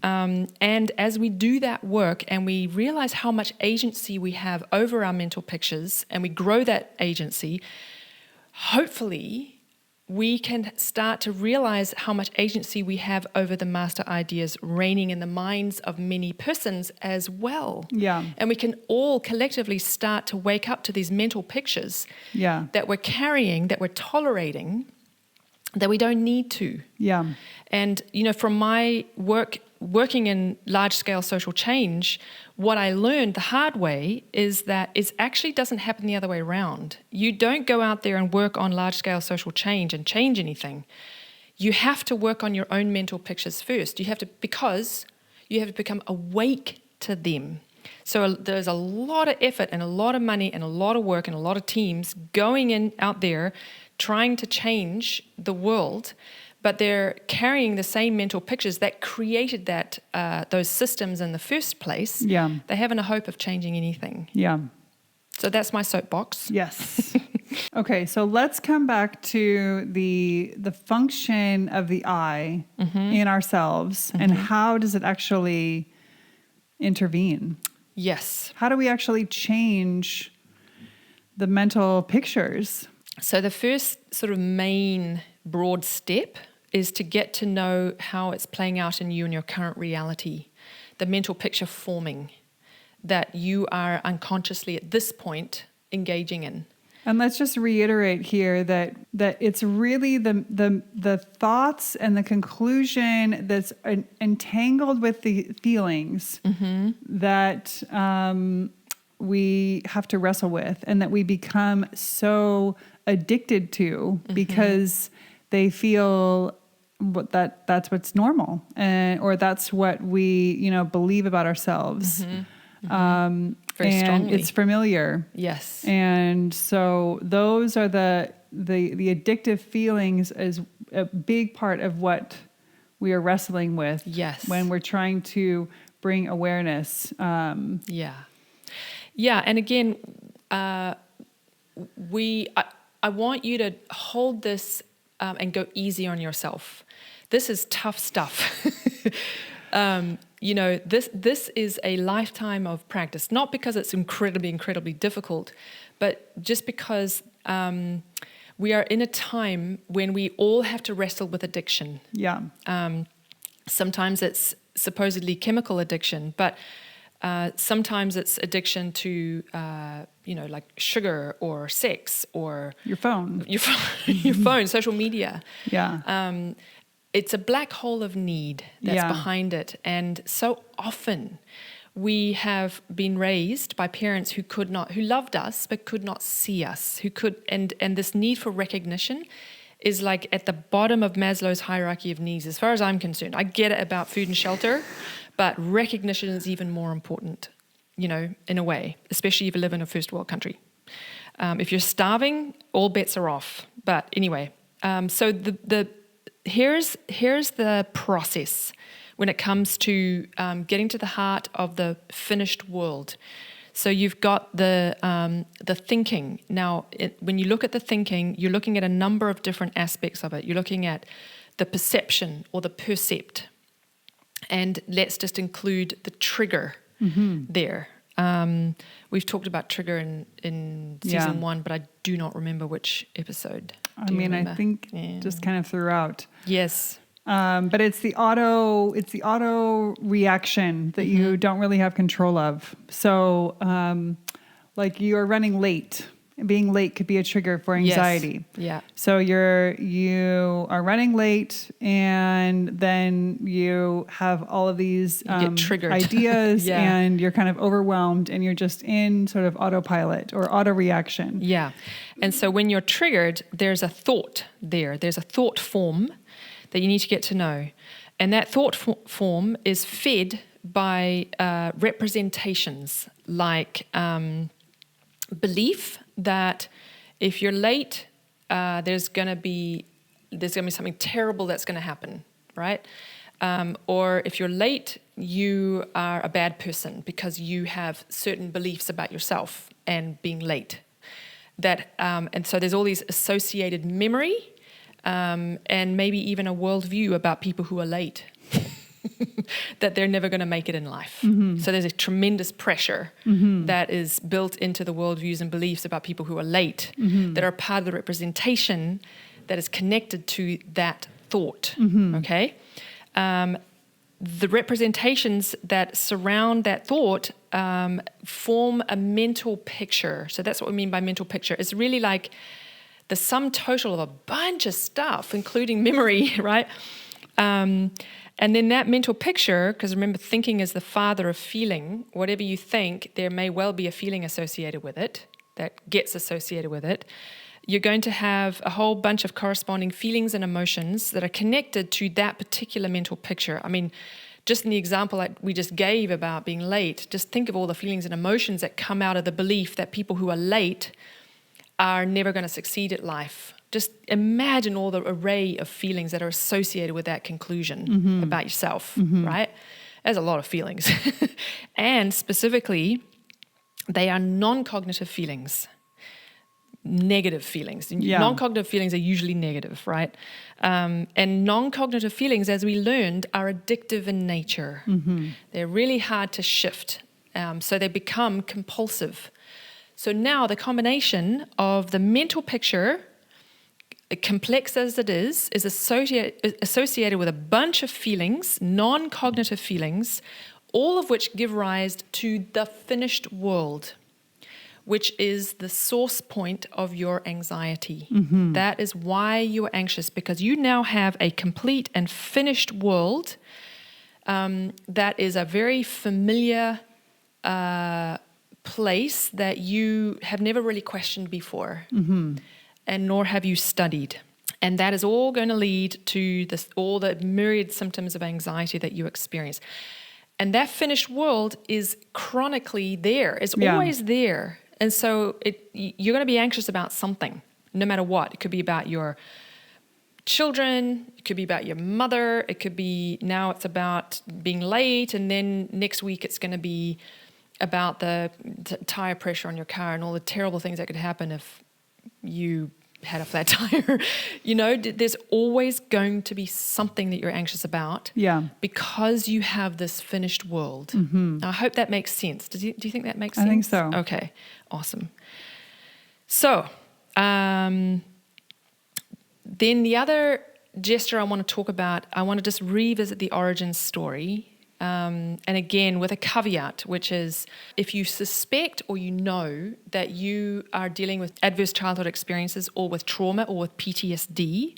And as we do that work and we realize how much agency we have over our mental pictures and we grow that agency, hopefully we can start to realize how much agency we have over the master ideas reigning in the minds of many persons as well. Yeah. And we can all collectively start to wake up to these mental pictures that we're carrying, that we're tolerating, that we don't need to. Yeah. And, from my working in large-scale social change, what I learned the hard way is that it actually doesn't happen the other way around. You don't go out there and work on large-scale social change and change anything. You have to work on your own mental pictures first. Because you have to become awake to them. So there's a lot of effort and a lot of money and a lot of work and a lot of teams going out there trying to change the world, but they're carrying the same mental pictures that created those systems in the first place. Yeah. They haven't a hope of changing anything. Yeah. So that's my soapbox. Yes. Okay, so let's come back to the function of the I in ourselves and how does it actually intervene? Yes. How do we actually change the mental pictures? So the first sort of main broad step is to get to know how it's playing out in you in your current reality, the mental picture forming that you are unconsciously at this point engaging in. And let's just reiterate here that it's really the thoughts and the conclusion that's entangled with the feelings that we have to wrestle with and that we become so addicted to because they feel that's what's normal or that's what we believe about ourselves. Very strongly. It's familiar. Yes. And so those are the addictive feelings is a big part of what we are wrestling with. Yes. When we're trying to bring awareness. Yeah. And again, I want you to hold this and go easy on yourself. This is tough stuff. This is a lifetime of practice, not because it's incredibly difficult, but just because we are in a time when we all have to wrestle with addiction. Yeah. Sometimes it's supposedly chemical addiction, but sometimes it's addiction to, like sugar or sex or your phone, social media. Yeah. It's a black hole of need that's behind it. And so often we have been raised by parents who loved us, but could not see us, and this need for recognition is like at the bottom of Maslow's hierarchy of needs, as far as I'm concerned. I get it about food and shelter, but recognition is even more important, in a way, especially if you live in a first world country. If you're starving, all bets are off. But anyway, so here's the process when it comes to getting to the heart of the finished world. So you've got the thinking. Now, when you look at the thinking, you're looking at a number of different aspects of it. You're looking at the perception or the percept. And let's just include the trigger there. We've talked about trigger in season 1, but I do not remember which episode. I think just kind of throughout. Yes. But it's the auto reaction that you don't really have control of. So, like you are running late. Being late could be a trigger for anxiety. Yes. Yeah. So you are running late, and then you have all of these get triggered. ideas, and you're kind of overwhelmed, and you're just in sort of autopilot or auto reaction. Yeah. And so when you're triggered, there's a thought there. There's a thought form that you need to get to know. And that thought form is fed by representations like belief that if you're late, there's going to be something terrible that's going to happen, right? Or if you're late, you are a bad person because you have certain beliefs about yourself and being late. And so there's all these associated memory and maybe even a worldview about people who are late. That they're never going to make it in life. So there's a tremendous pressure that is built into the worldviews and beliefs about people who are late that are part of the representation that is connected to that thought, okay? The representations that surround that thought form a mental picture. So that's what we mean by mental picture. It's really like the sum total of a bunch of stuff, including memory, right? And then that mental picture, because remember, thinking is the father of feeling. Whatever you think, there may well be a feeling associated with it, that gets associated with it. You're going to have a whole bunch of corresponding feelings and emotions that are connected to that particular mental picture. I mean, just in the example like we just gave about being late, just think of all the feelings and emotions that come out of the belief that people who are late are never going to succeed at life. Just imagine all the array of feelings that are associated with that conclusion about yourself, right? There's a lot of feelings. And specifically, they are non-cognitive feelings, negative feelings. Non-cognitive feelings are usually negative, right? And non-cognitive feelings, as we learned, are addictive in nature. They're really hard to shift. So they become compulsive. So now the combination of the mental picture, complex as it is associated with a bunch of feelings, non-cognitive feelings, all of which give rise to the finished world, which is the source point of your anxiety. That is why you're anxious, because you now have a complete and finished world that is a very familiar place that you have never really questioned before. And nor have you studied. And that is all going to lead to all the myriad symptoms of anxiety that you experience. And that finished world is chronically there. It's always there. And so you're going to be anxious about something, no matter what. It could be about your children. It could be about your mother. It could be now it's about being late. And then next week it's going to be about the tire pressure on your car and all the terrible things that could happen if you had a flat tire. There's always going to be something that you're anxious about. Yeah. Because you have this finished world. Mm-hmm. I hope that makes sense. Do you think that makes sense? I think so. Okay, awesome. So, then the other gesture I want to talk about, I want to just revisit the origin story. And again, with a caveat, which is if you suspect or you know that you are dealing with adverse childhood experiences or with trauma or with PTSD,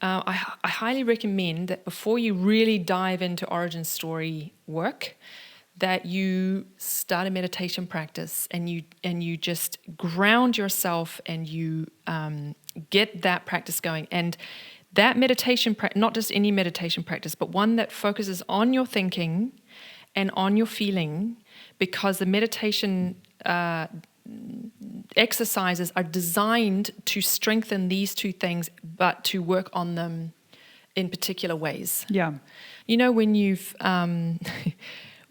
I highly recommend that before you really dive into origin story work, that you start a meditation practice and you just ground yourself and you get that practice going. And that meditation, not just any meditation practice, but one that focuses on your thinking and on your feeling, because the meditation exercises are designed to strengthen these two things, but to work on them in particular ways. Yeah. When you've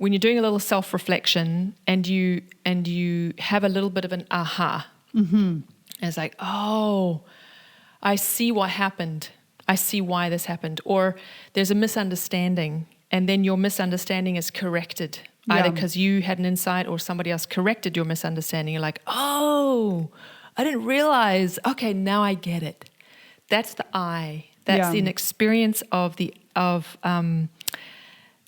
when you're doing a little self-reflection and you have a little bit of an aha, and it's like, oh, I see what happened. I see why this happened. Or there's a misunderstanding, and then your misunderstanding is corrected, either because you had an insight or somebody else corrected your misunderstanding. You're like, oh, I didn't realize. Okay, now I get it. That's the I. That's an experience of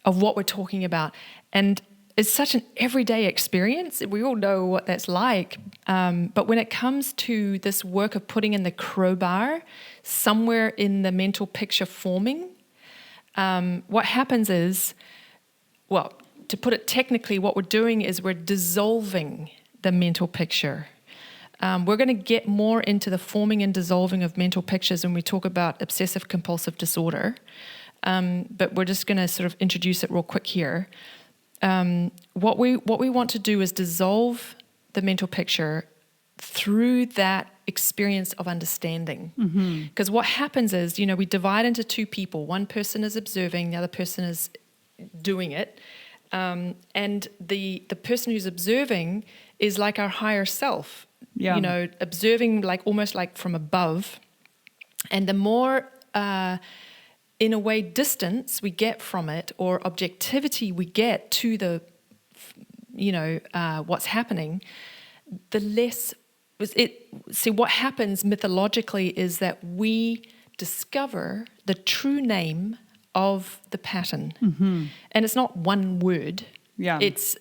what we're talking about. And it's such an everyday experience. We all know what that's like. But when it comes to this work of putting in the crowbar somewhere in the mental picture forming, what happens is, well, to put it technically, what we're doing is we're dissolving the mental picture. We're going to get more into the forming and dissolving of mental pictures when we talk about obsessive compulsive disorder. But we're just going to sort of introduce it real quick here. What we want to do is dissolve the mental picture through that experience of understanding. Because what happens is, we divide into two people. One person is observing, the other person is doing it. And the person who's observing is like our higher self, observing like almost like from above. And the more in a way, distance we get from it, or objectivity we get to the, what's happening, the less it. See, what happens mythologically is that we discover the true name of the pattern, and it's not one word. Yeah, it's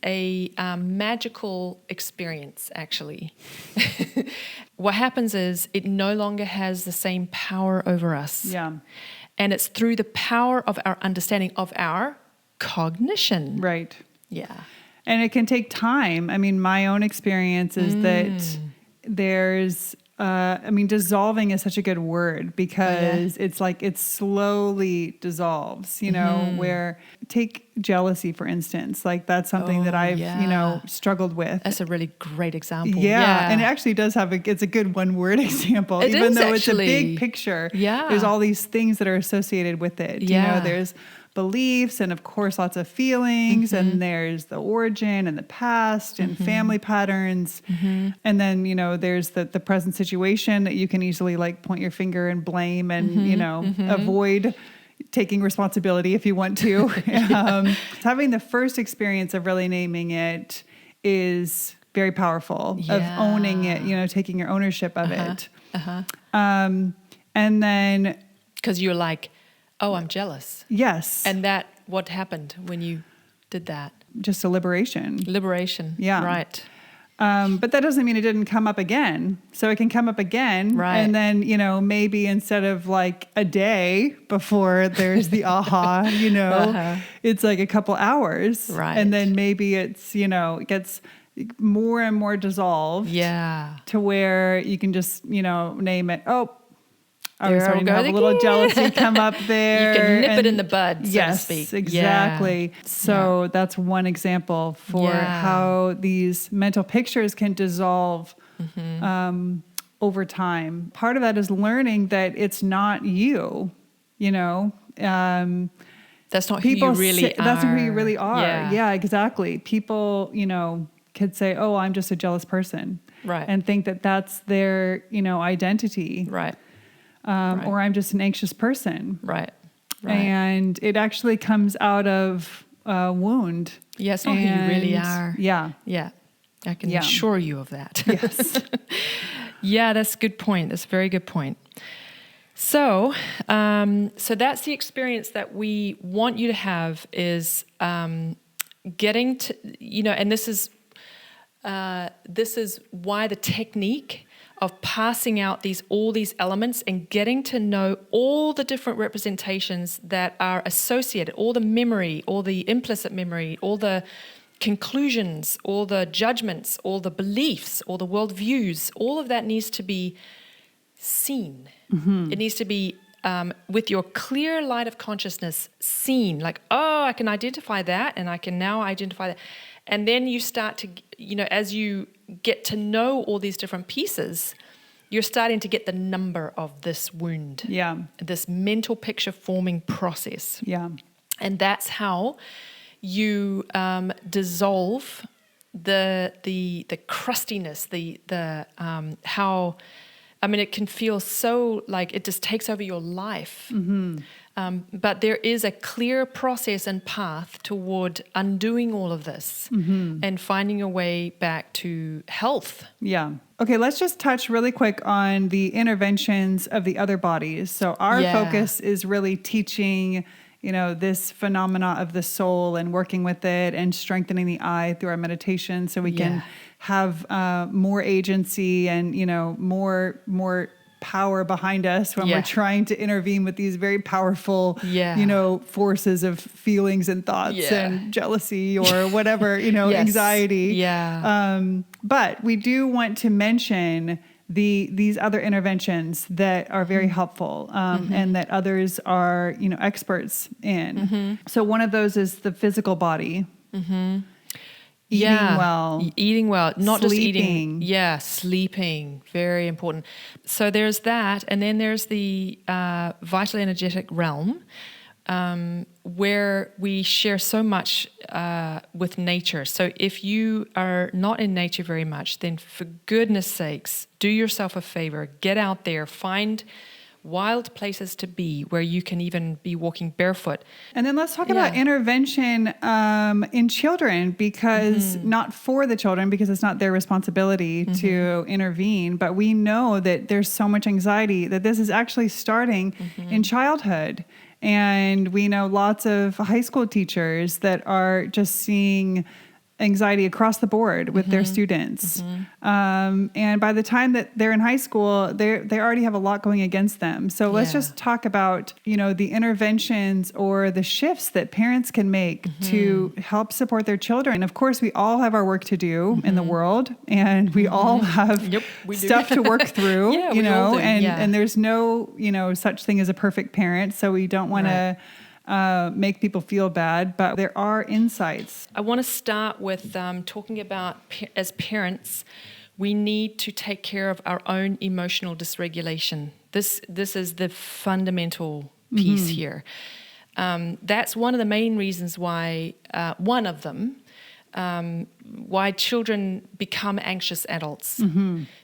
a magical experience, actually. What happens is it no longer has the same power over us. Yeah. And it's through the power of our understanding of our cognition. Right. Yeah. And it can take time. I mean, my own experience is that there's, dissolving is such a good word, because it's like it slowly dissolves, where take jealousy, for instance. Like that's something that I've, struggled with. That's a really great example. Yeah. And it actually does have it's a good one word example, even though it's a big picture. Yeah. There's all these things that are associated with it. Yeah. There's beliefs and of course lots of feelings, and there's the origin and the past and family patterns. And then, there's the present situation that you can easily like point your finger and blame and, avoid taking responsibility if you want to. Having the first experience of really naming it is very powerful, of owning it, taking your ownership of it. And then, because you're like, oh, I'm jealous. Yes. And what happened when you did that? Just a liberation. Yeah. Right. But that doesn't mean it didn't come up again. So it can come up again. Right. And then, maybe instead of like a day before there's the aha, it's like a couple hours. Right. And then maybe it's, it gets more and more dissolved. Yeah. To where you can just, name it. Oh, I was There starting to have a little jealousy come up there. You can nip it in the bud, so yes, to speak. Exactly. Yeah. So that's one example for how these mental pictures can dissolve over time. Part of that is learning that it's not you, That's not who you really are. That's who you really are. Yeah. Yeah, exactly. People, kids say, oh, I'm just a jealous person. Right. And think that that's their, identity. Right. Or I'm just an anxious person. Right. And it actually comes out of a wound. Yeah, it's not who you really are. Yeah. Yeah. I can assure you of that. Yes. Yeah, that's a good point. That's a very good point. So, so that's the experience that we want you to have is getting to, and this is why the technique of passing out all these elements and getting to know all the different representations that are associated, all the memory, all the implicit memory, all the conclusions, all the judgments, all the beliefs, all the worldviews, all of that needs to be seen. Mm-hmm. It needs to be with your clear light of consciousness seen, like, oh, I can identify that and I can now identify that. And then you start to, as you get to know all these different pieces, you're starting to get the number of this wound. Yeah. This mental picture forming process. Yeah. And that's how you dissolve the crustiness, how, it can feel so like it just takes over your life. Mm-hmm. But there is a clear process and path toward undoing all of this and finding a way back to health. Yeah. Okay, let's just touch really quick on the interventions of the other bodies. So our focus is really teaching, this phenomena of the soul and working with it and strengthening the eye through our meditation so we can have more agency and, more power behind us when we're trying to intervene with these very powerful, forces of feelings and thoughts and jealousy or whatever, anxiety. Yeah. But we do want to mention these other interventions that are very helpful and that others are, Mm-hmm. experts in. So one of those is the physical body. Mm-hmm. Eating well, not sleeping. Just eating. Sleeping, very important. So there's that, and then there's the vital energetic realm, where we share so much with nature. So if you are not in nature very much, then for goodness sakes, do yourself a favor, get out there, find wild places to be where you can even be walking barefoot. And then let's talk about intervention in children, because not for the children, because it's not their responsibility to intervene, but we know that there's so much anxiety that this is actually starting in childhood. And we know lots of high school teachers that are just seeing anxiety across the board with their students. And by the time that they're in high school, they already have a lot going against them. So let's just talk about, the interventions or the shifts that parents can make to help support their children. And of course, we all have our work to do in the world, and we all have stuff to work through, and there's no, such thing as a perfect parent. So we don't want to make people feel bad, but there are insights. I want to start with talking about, as parents, we need to take care of our own emotional dysregulation. This is the fundamental piece here. That's one of the main reasons why, why children become anxious adults,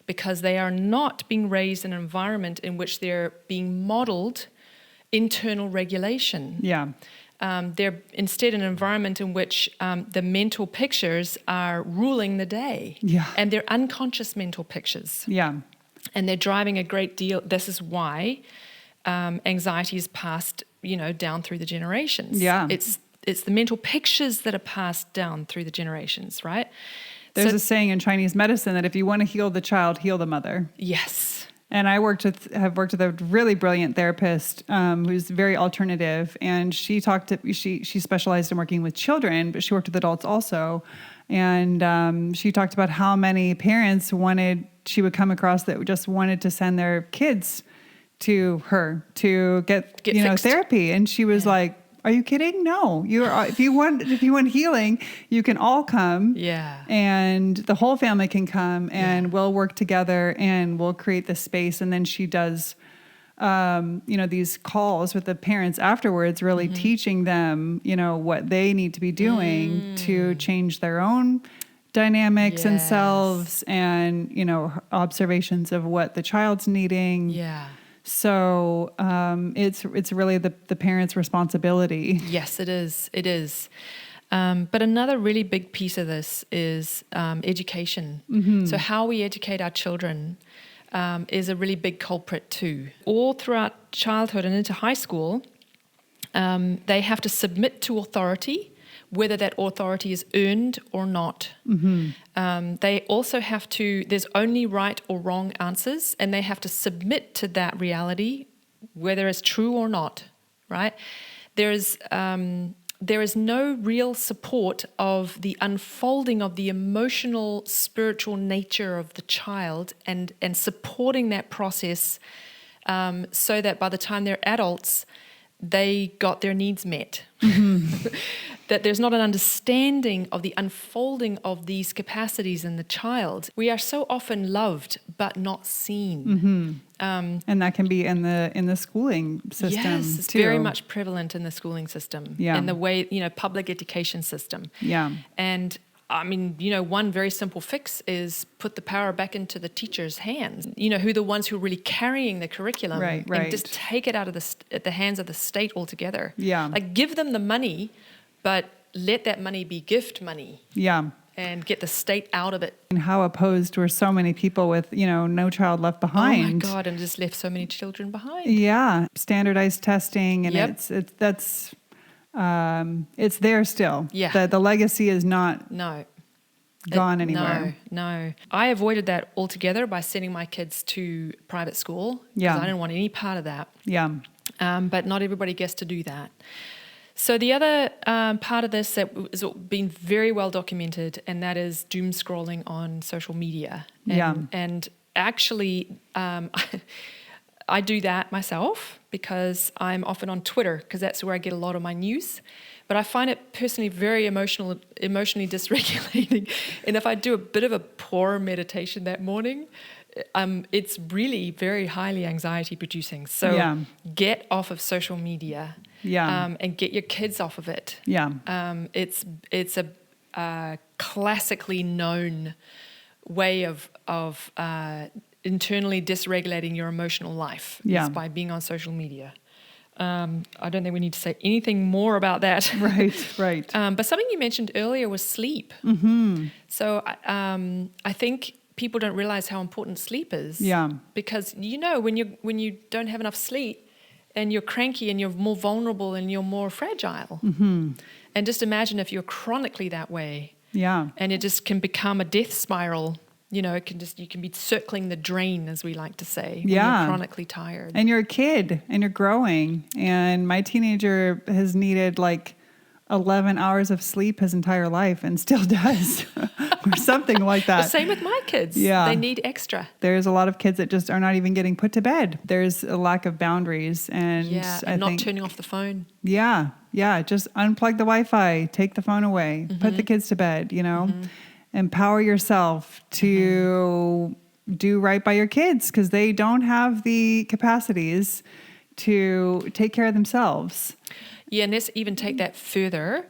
because they are not being raised in an environment in which they're being modeled internal regulation. They're instead an environment in which the mental pictures are ruling the day. And they're unconscious mental pictures. And they're driving a great deal. This is why anxiety is passed, down through the generations. It's the mental pictures that are passed down through the generations, right? There's a saying in Chinese medicine that if you want to heal the child, heal the mother. Yes. And I have worked with a really brilliant therapist who's very alternative, and she specialized in working with children, but she worked with adults also. And she talked about how many parents she would come across that just wanted to send their kids to her to get therapy, and she was like, "Are you kidding? No. If you want healing, you can all come. And the whole family can come, and we'll work together, and we'll create this space." And then she does, these calls with the parents afterwards, really teaching them, what they need to be doing to change their own dynamics and Yes. selves and, observations of what the child's needing. Yeah. So it's really the parent's responsibility. Yes, it is. It is. But another really big piece of this is education. Mm-hmm. So how we educate our children is a really big culprit too. All throughout childhood and into high school, they have to submit to authority, whether that authority is earned or not. Mm-hmm. They also have to, there's only right or wrong answers, and they have to submit to that reality, whether it's true or not, right? There is no real support of the unfolding of the emotional, spiritual nature of the child and supporting that process so that by the time they're adults, they got their needs met. Mm-hmm. That there's not an understanding of the unfolding of these capacities in the child. We are so often loved but not seen. Mm-hmm. And that can be in the schooling system. Yes, it's too. very much prevalent in the schooling system. Yeah. In the way, public education system. Yeah. And I mean, one very simple fix is put the power back into the teacher's hands. Who are the ones who are really carrying the curriculum. Right. And just take it out of the hands of the state altogether. Yeah. Like give them the money, but let that money be gift money. Yeah. And get the state out of it. And how opposed were so many people with, No Child Left Behind. Oh my God, and just left so many children behind. Yeah. Standardized testing, and Yep. it's there still. Yeah. The legacy is not gone anywhere. No. I avoided that altogether by sending my kids to private school because I didn't want any part of that. Yeah. But not everybody gets to do that. So the other part of this that has been very well documented, and that is doom scrolling on social media. And actually, I do that myself because I'm often on Twitter because that's where I get a lot of my news. But I find it personally very emotionally dysregulating. And if I do a bit of a poor meditation that morning, it's really very highly anxiety producing. So get off of social media. And get your kids off of it. It's a classically known way of internally dysregulating your emotional life is by being on social media. I don't think we need to say anything more about that. Right. But something you mentioned earlier was sleep. Mm-hmm. So I think people don't realize how important sleep is. Because when you don't have enough sleep, and you're cranky and you're more vulnerable and you're more fragile. Mm-hmm. And just imagine if you're chronically that way. Yeah. And it just can become a death spiral. You can be circling the drain, as we like to say, when you're chronically tired. And you're a kid and you're growing. And my teenager has needed 11 hours of sleep his entire life and still does or something like that. The same with my kids. Yeah. They need extra. There's a lot of kids that just are not even getting put to bed. There's a lack of boundaries and not turning off the phone. Yeah. Just unplug the Wi-Fi, take the phone away, put the kids to bed, Empower yourself to do right by your kids because they don't have the capacities to take care of themselves. Yeah, and let's even take that further.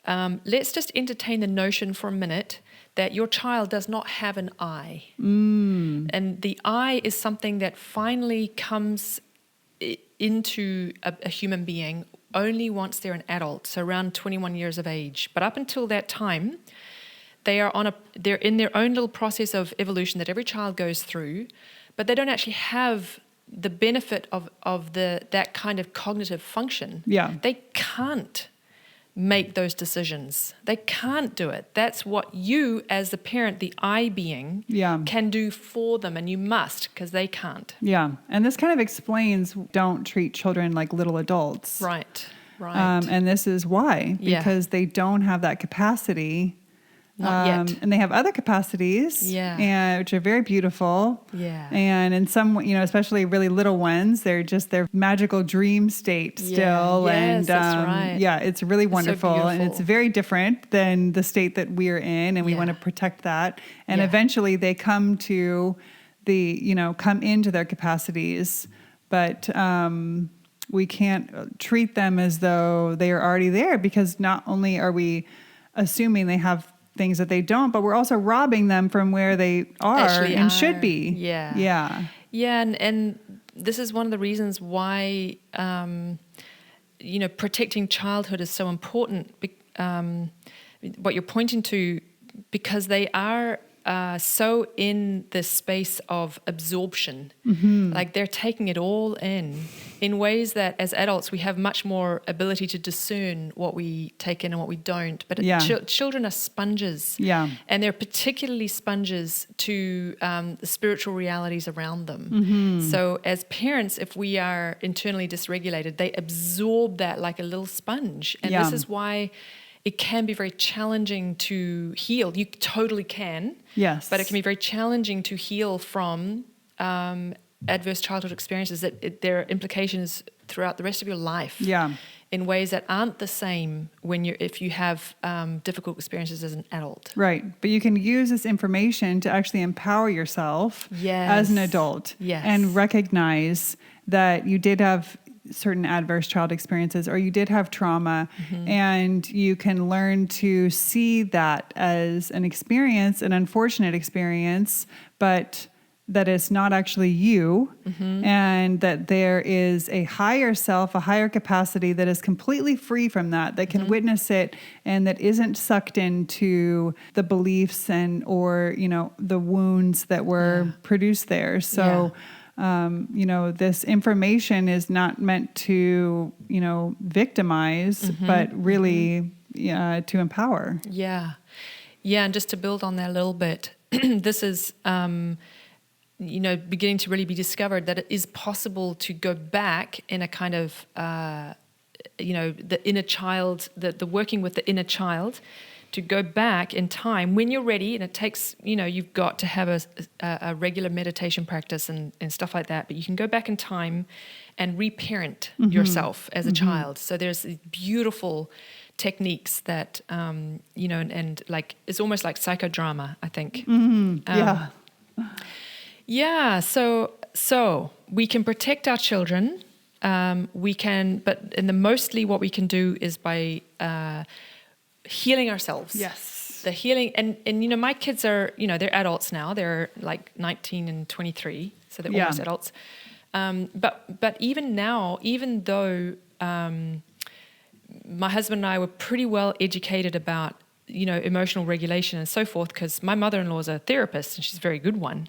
Let's just entertain the notion for a minute that your child does not have an I. And the I is something that finally comes into a human being only once they're an adult, so around 21 years of age. But up until that time, they're in their own little process of evolution that every child goes through, but they don't actually have the benefit of that kind of cognitive function. They can't make those decisions. They can't do it. That's what you, as the parent, the I being, can do for them, and you must, because they can't. And this kind of explains don't treat children like little adults. Right. And this is why, because they don't have that capacity. Not yet. And they have other capacities, which are very beautiful. And in some, especially really little ones, they're just their magical dream state still. Yes, that's right. It's really wonderful. So and it's very different than the state that we're in. And we want to protect that. And eventually they come to come into their capacities. But we can't treat them as though they are already there because not only are we assuming they have things that they don't, but we're also robbing them from where they should be. Yeah. And this is one of the reasons why, protecting childhood is so important. What you're pointing to, because they are so in this space of absorption, like they're taking it all in ways that as adults we have much more ability to discern what we take in and what we don't. But children are sponges, and they're particularly sponges to the spiritual realities around them. So as parents, if we are internally dysregulated, they absorb that like a little sponge, and this is why it can be very challenging to heal. You totally can. Yes. But it can be very challenging to heal from adverse childhood experiences. There are implications throughout the rest of your life. Yeah. In ways that aren't the same if you have difficult experiences as an adult. Right. But you can use this information to actually empower yourself as an adult. Yes. And recognize that you did have certain adverse child experiences, or you did have trauma, and you can learn to see that as an experience, an unfortunate experience, but that it's not actually you, and that there is a higher self, a higher capacity that is completely free from that can witness it, and that isn't sucked into the beliefs or the wounds that were produced there. So this information is not meant to, victimize, but really to empower. Yeah. Yeah. And just to build on that a little bit, this is, beginning to really be discovered that it is possible to go back in a kind of, the inner child, the working with the inner child, to go back in time when you're ready. And it takes, you've got to have a regular meditation practice and stuff like that, but you can go back in time and reparent yourself as a child. So there's these beautiful techniques that, and like, it's almost like psychodrama, I think. So we can protect our children. Mostly what we can do is by, healing ourselves. Yes. The healing, and my kids are, they're adults now. They're like 19 and 23, so they're almost adults. But even now, even though my husband and I were pretty well educated about, emotional regulation and so forth, because my mother-in-law is a therapist and she's a very good one.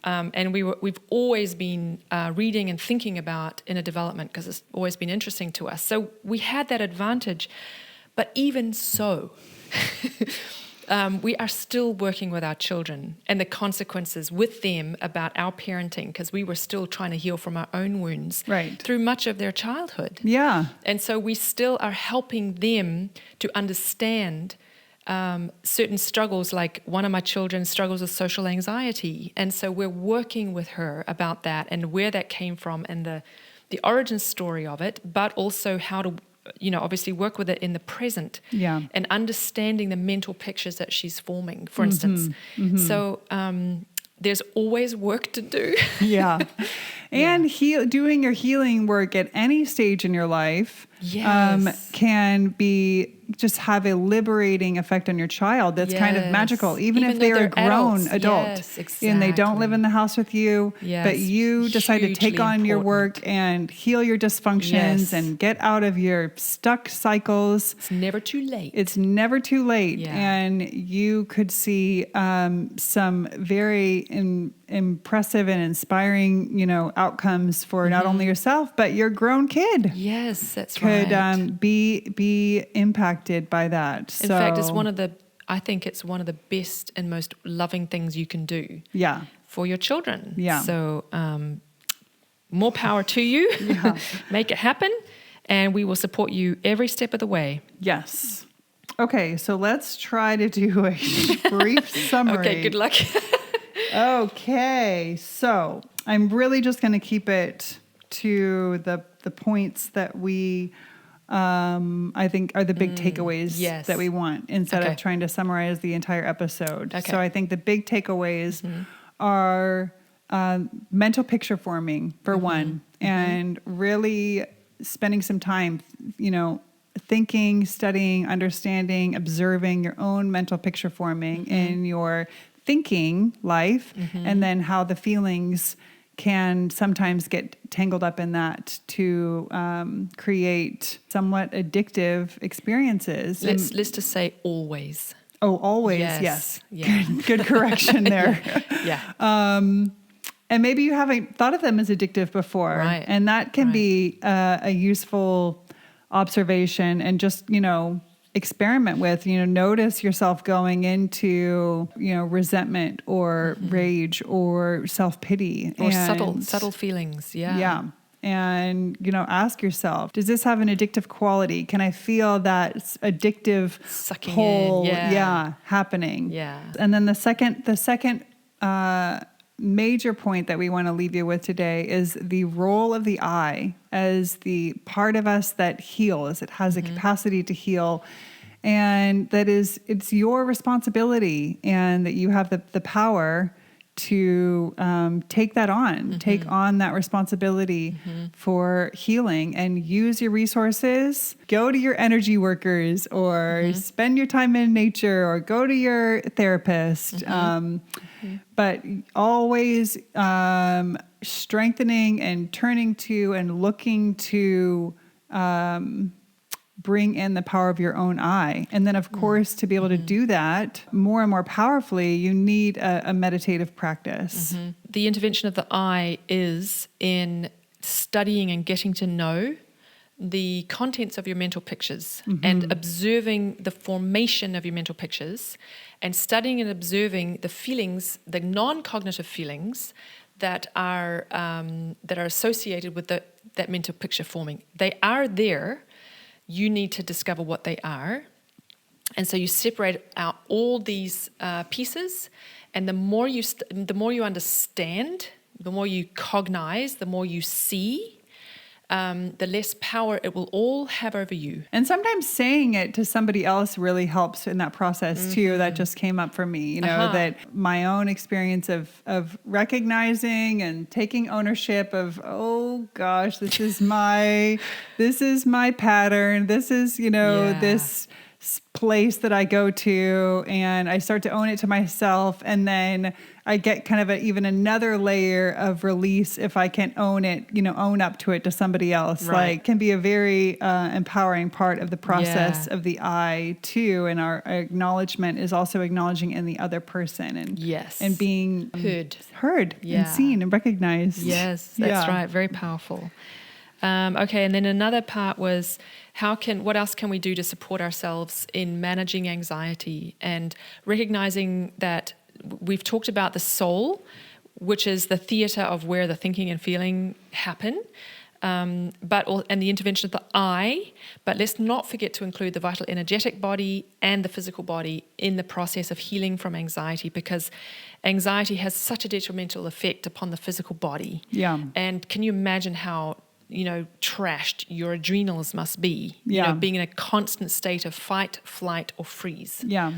And we've always been reading and thinking about inner development because it's always been interesting to us. So we had that advantage. But even so, we are still working with our children and the consequences with them about our parenting, because we were still trying to heal from our own wounds through much of their childhood. Yeah. And so we still are helping them to understand certain struggles, like one of my children struggles with social anxiety. And so we're working with her about that and where that came from and the origin story of it, but also how to obviously work with it in the present and understanding the mental pictures that she's forming, for instance. So there's always work to do. And doing your healing work at any stage in your life can be just have a liberating effect on your child that's kind of magical, even if they're a grown adult and they don't live in the house with you, but you decide to take on your work and heal your dysfunctions and get out of your stuck cycles. It's never too late. It's never too late. And you could see some very impressive and inspiring, outcomes for not only yourself, but your grown kid. Yes, that's right. Could be impacted by that. In fact, I think it's one of the best and most loving things you can do. For your children. So more power to you. Make it happen, and we will support you every step of the way. Yes. Okay, so let's try to do a brief summary. Okay, good luck. Okay, so I'm really just going to keep it to the points that we I think are the big takeaways that we want, instead of trying to summarize the entire episode. So I think the big takeaways are mental picture forming, for one, and really spending some time, thinking, studying, understanding, observing your own mental picture forming in your thinking life, and then how the feelings can sometimes get tangled up in that to create somewhat addictive experiences. Let's just say always. Oh, always, yes. Yeah. Good correction there. Yeah. And maybe you haven't thought of them as addictive before. Right. And that can be a useful observation, and just, experiment with, notice yourself going into, resentment or rage or self-pity. Or subtle feelings. Yeah. Yeah. And, ask yourself, does this have an addictive quality? Can I feel that addictive Sucking pull? in. Happening. Yeah. And then the second major point that we want to leave you with today is the role of the I as the part of us that heals. It has a capacity to heal, and it's your responsibility, and that you have the power to take that on, take on that responsibility for healing, and use your resources. Go to your energy workers, or spend your time in nature, or go to your therapist. But always strengthening and turning to and looking to bring in the power of your own I. And then, of course, to be able to do that more and more powerfully, you need a meditative practice. The intervention of the I is in studying and getting to know the contents of your mental pictures and observing the formation of your mental pictures, and studying and observing the feelings, the non-cognitive feelings that are associated with that mental picture forming. They are there. You need to discover what they are. And so you separate out all these pieces, and the more you understand, the more you cognize, the more you see, the less power it will all have over you. And sometimes saying it to somebody else really helps in that process too. That just came up for me, that my own experience of recognizing and taking ownership of, oh gosh, this is my pattern. This is, this place that I go to, and I start to own it to myself, and then I get kind of even another layer of release if I can own it, own up to it to somebody else. Right. Like, can be a very empowering part of the process of the I too. And our acknowledgement is also acknowledging in the other person, and being heard and seen and recognized. Yes, that's right. Very powerful. Okay, and then another part was what else can we do to support ourselves in managing anxiety, and recognizing that we've talked about the soul, which is the theater of where the thinking and feeling happen, and the intervention of the I, but let's not forget to include the vital energetic body and the physical body in the process of healing from anxiety, because anxiety has such a detrimental effect upon the physical body. Yeah. And can you imagine how trashed your adrenals must be, being in a constant state of fight, flight, or freeze. Yeah.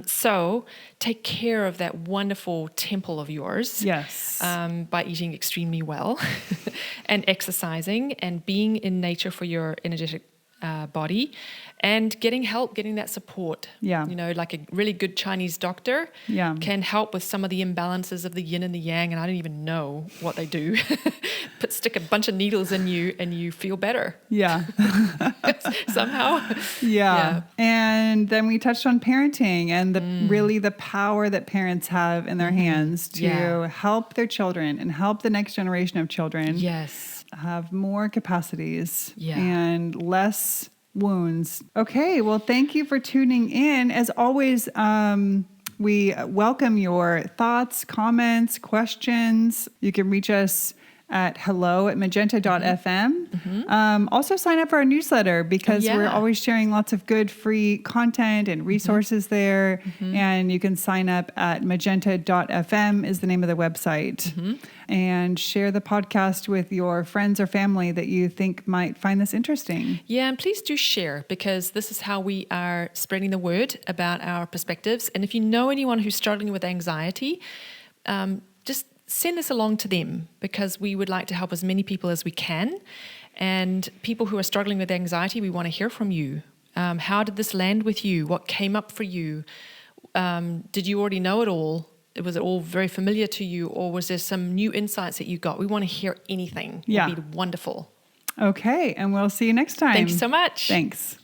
So take care of that wonderful temple of yours. Yes. By eating extremely well and exercising and being in nature for your energetic body, and getting help, getting that support. Yeah. Like a really good Chinese doctor can help with some of the imbalances of the yin and the yang, and I don't even know what they do. Stick a bunch of needles in you and you feel better. Yeah. Somehow. Yeah. And then we touched on parenting and really the power that parents have in their hands to help their children and help the next generation of children. Yes. Have more capacities and less wounds. Okay, well, thank you for tuning in. As always, we welcome your thoughts, comments, questions. You can reach us at hello@magenta.fm. Also sign up for our newsletter, because we're always sharing lots of good free content and resources there. And you can sign up at magenta.fm is the name of the website. And share the podcast with your friends or family that you think might find this interesting. Yeah, and please do share, because this is how we are spreading the word about our perspectives. And if you know anyone who's struggling with anxiety, just send this along to them, because we would like to help as many people as we can. And people who are struggling with anxiety, we want to hear from you. How did this land with you? What came up for you? Did you already know it all? Was it all very familiar to you, or was there some new insights that you got? We want to hear anything. Yeah. It'd be wonderful. Okay, and we'll see you next time. Thank you so much. Thanks.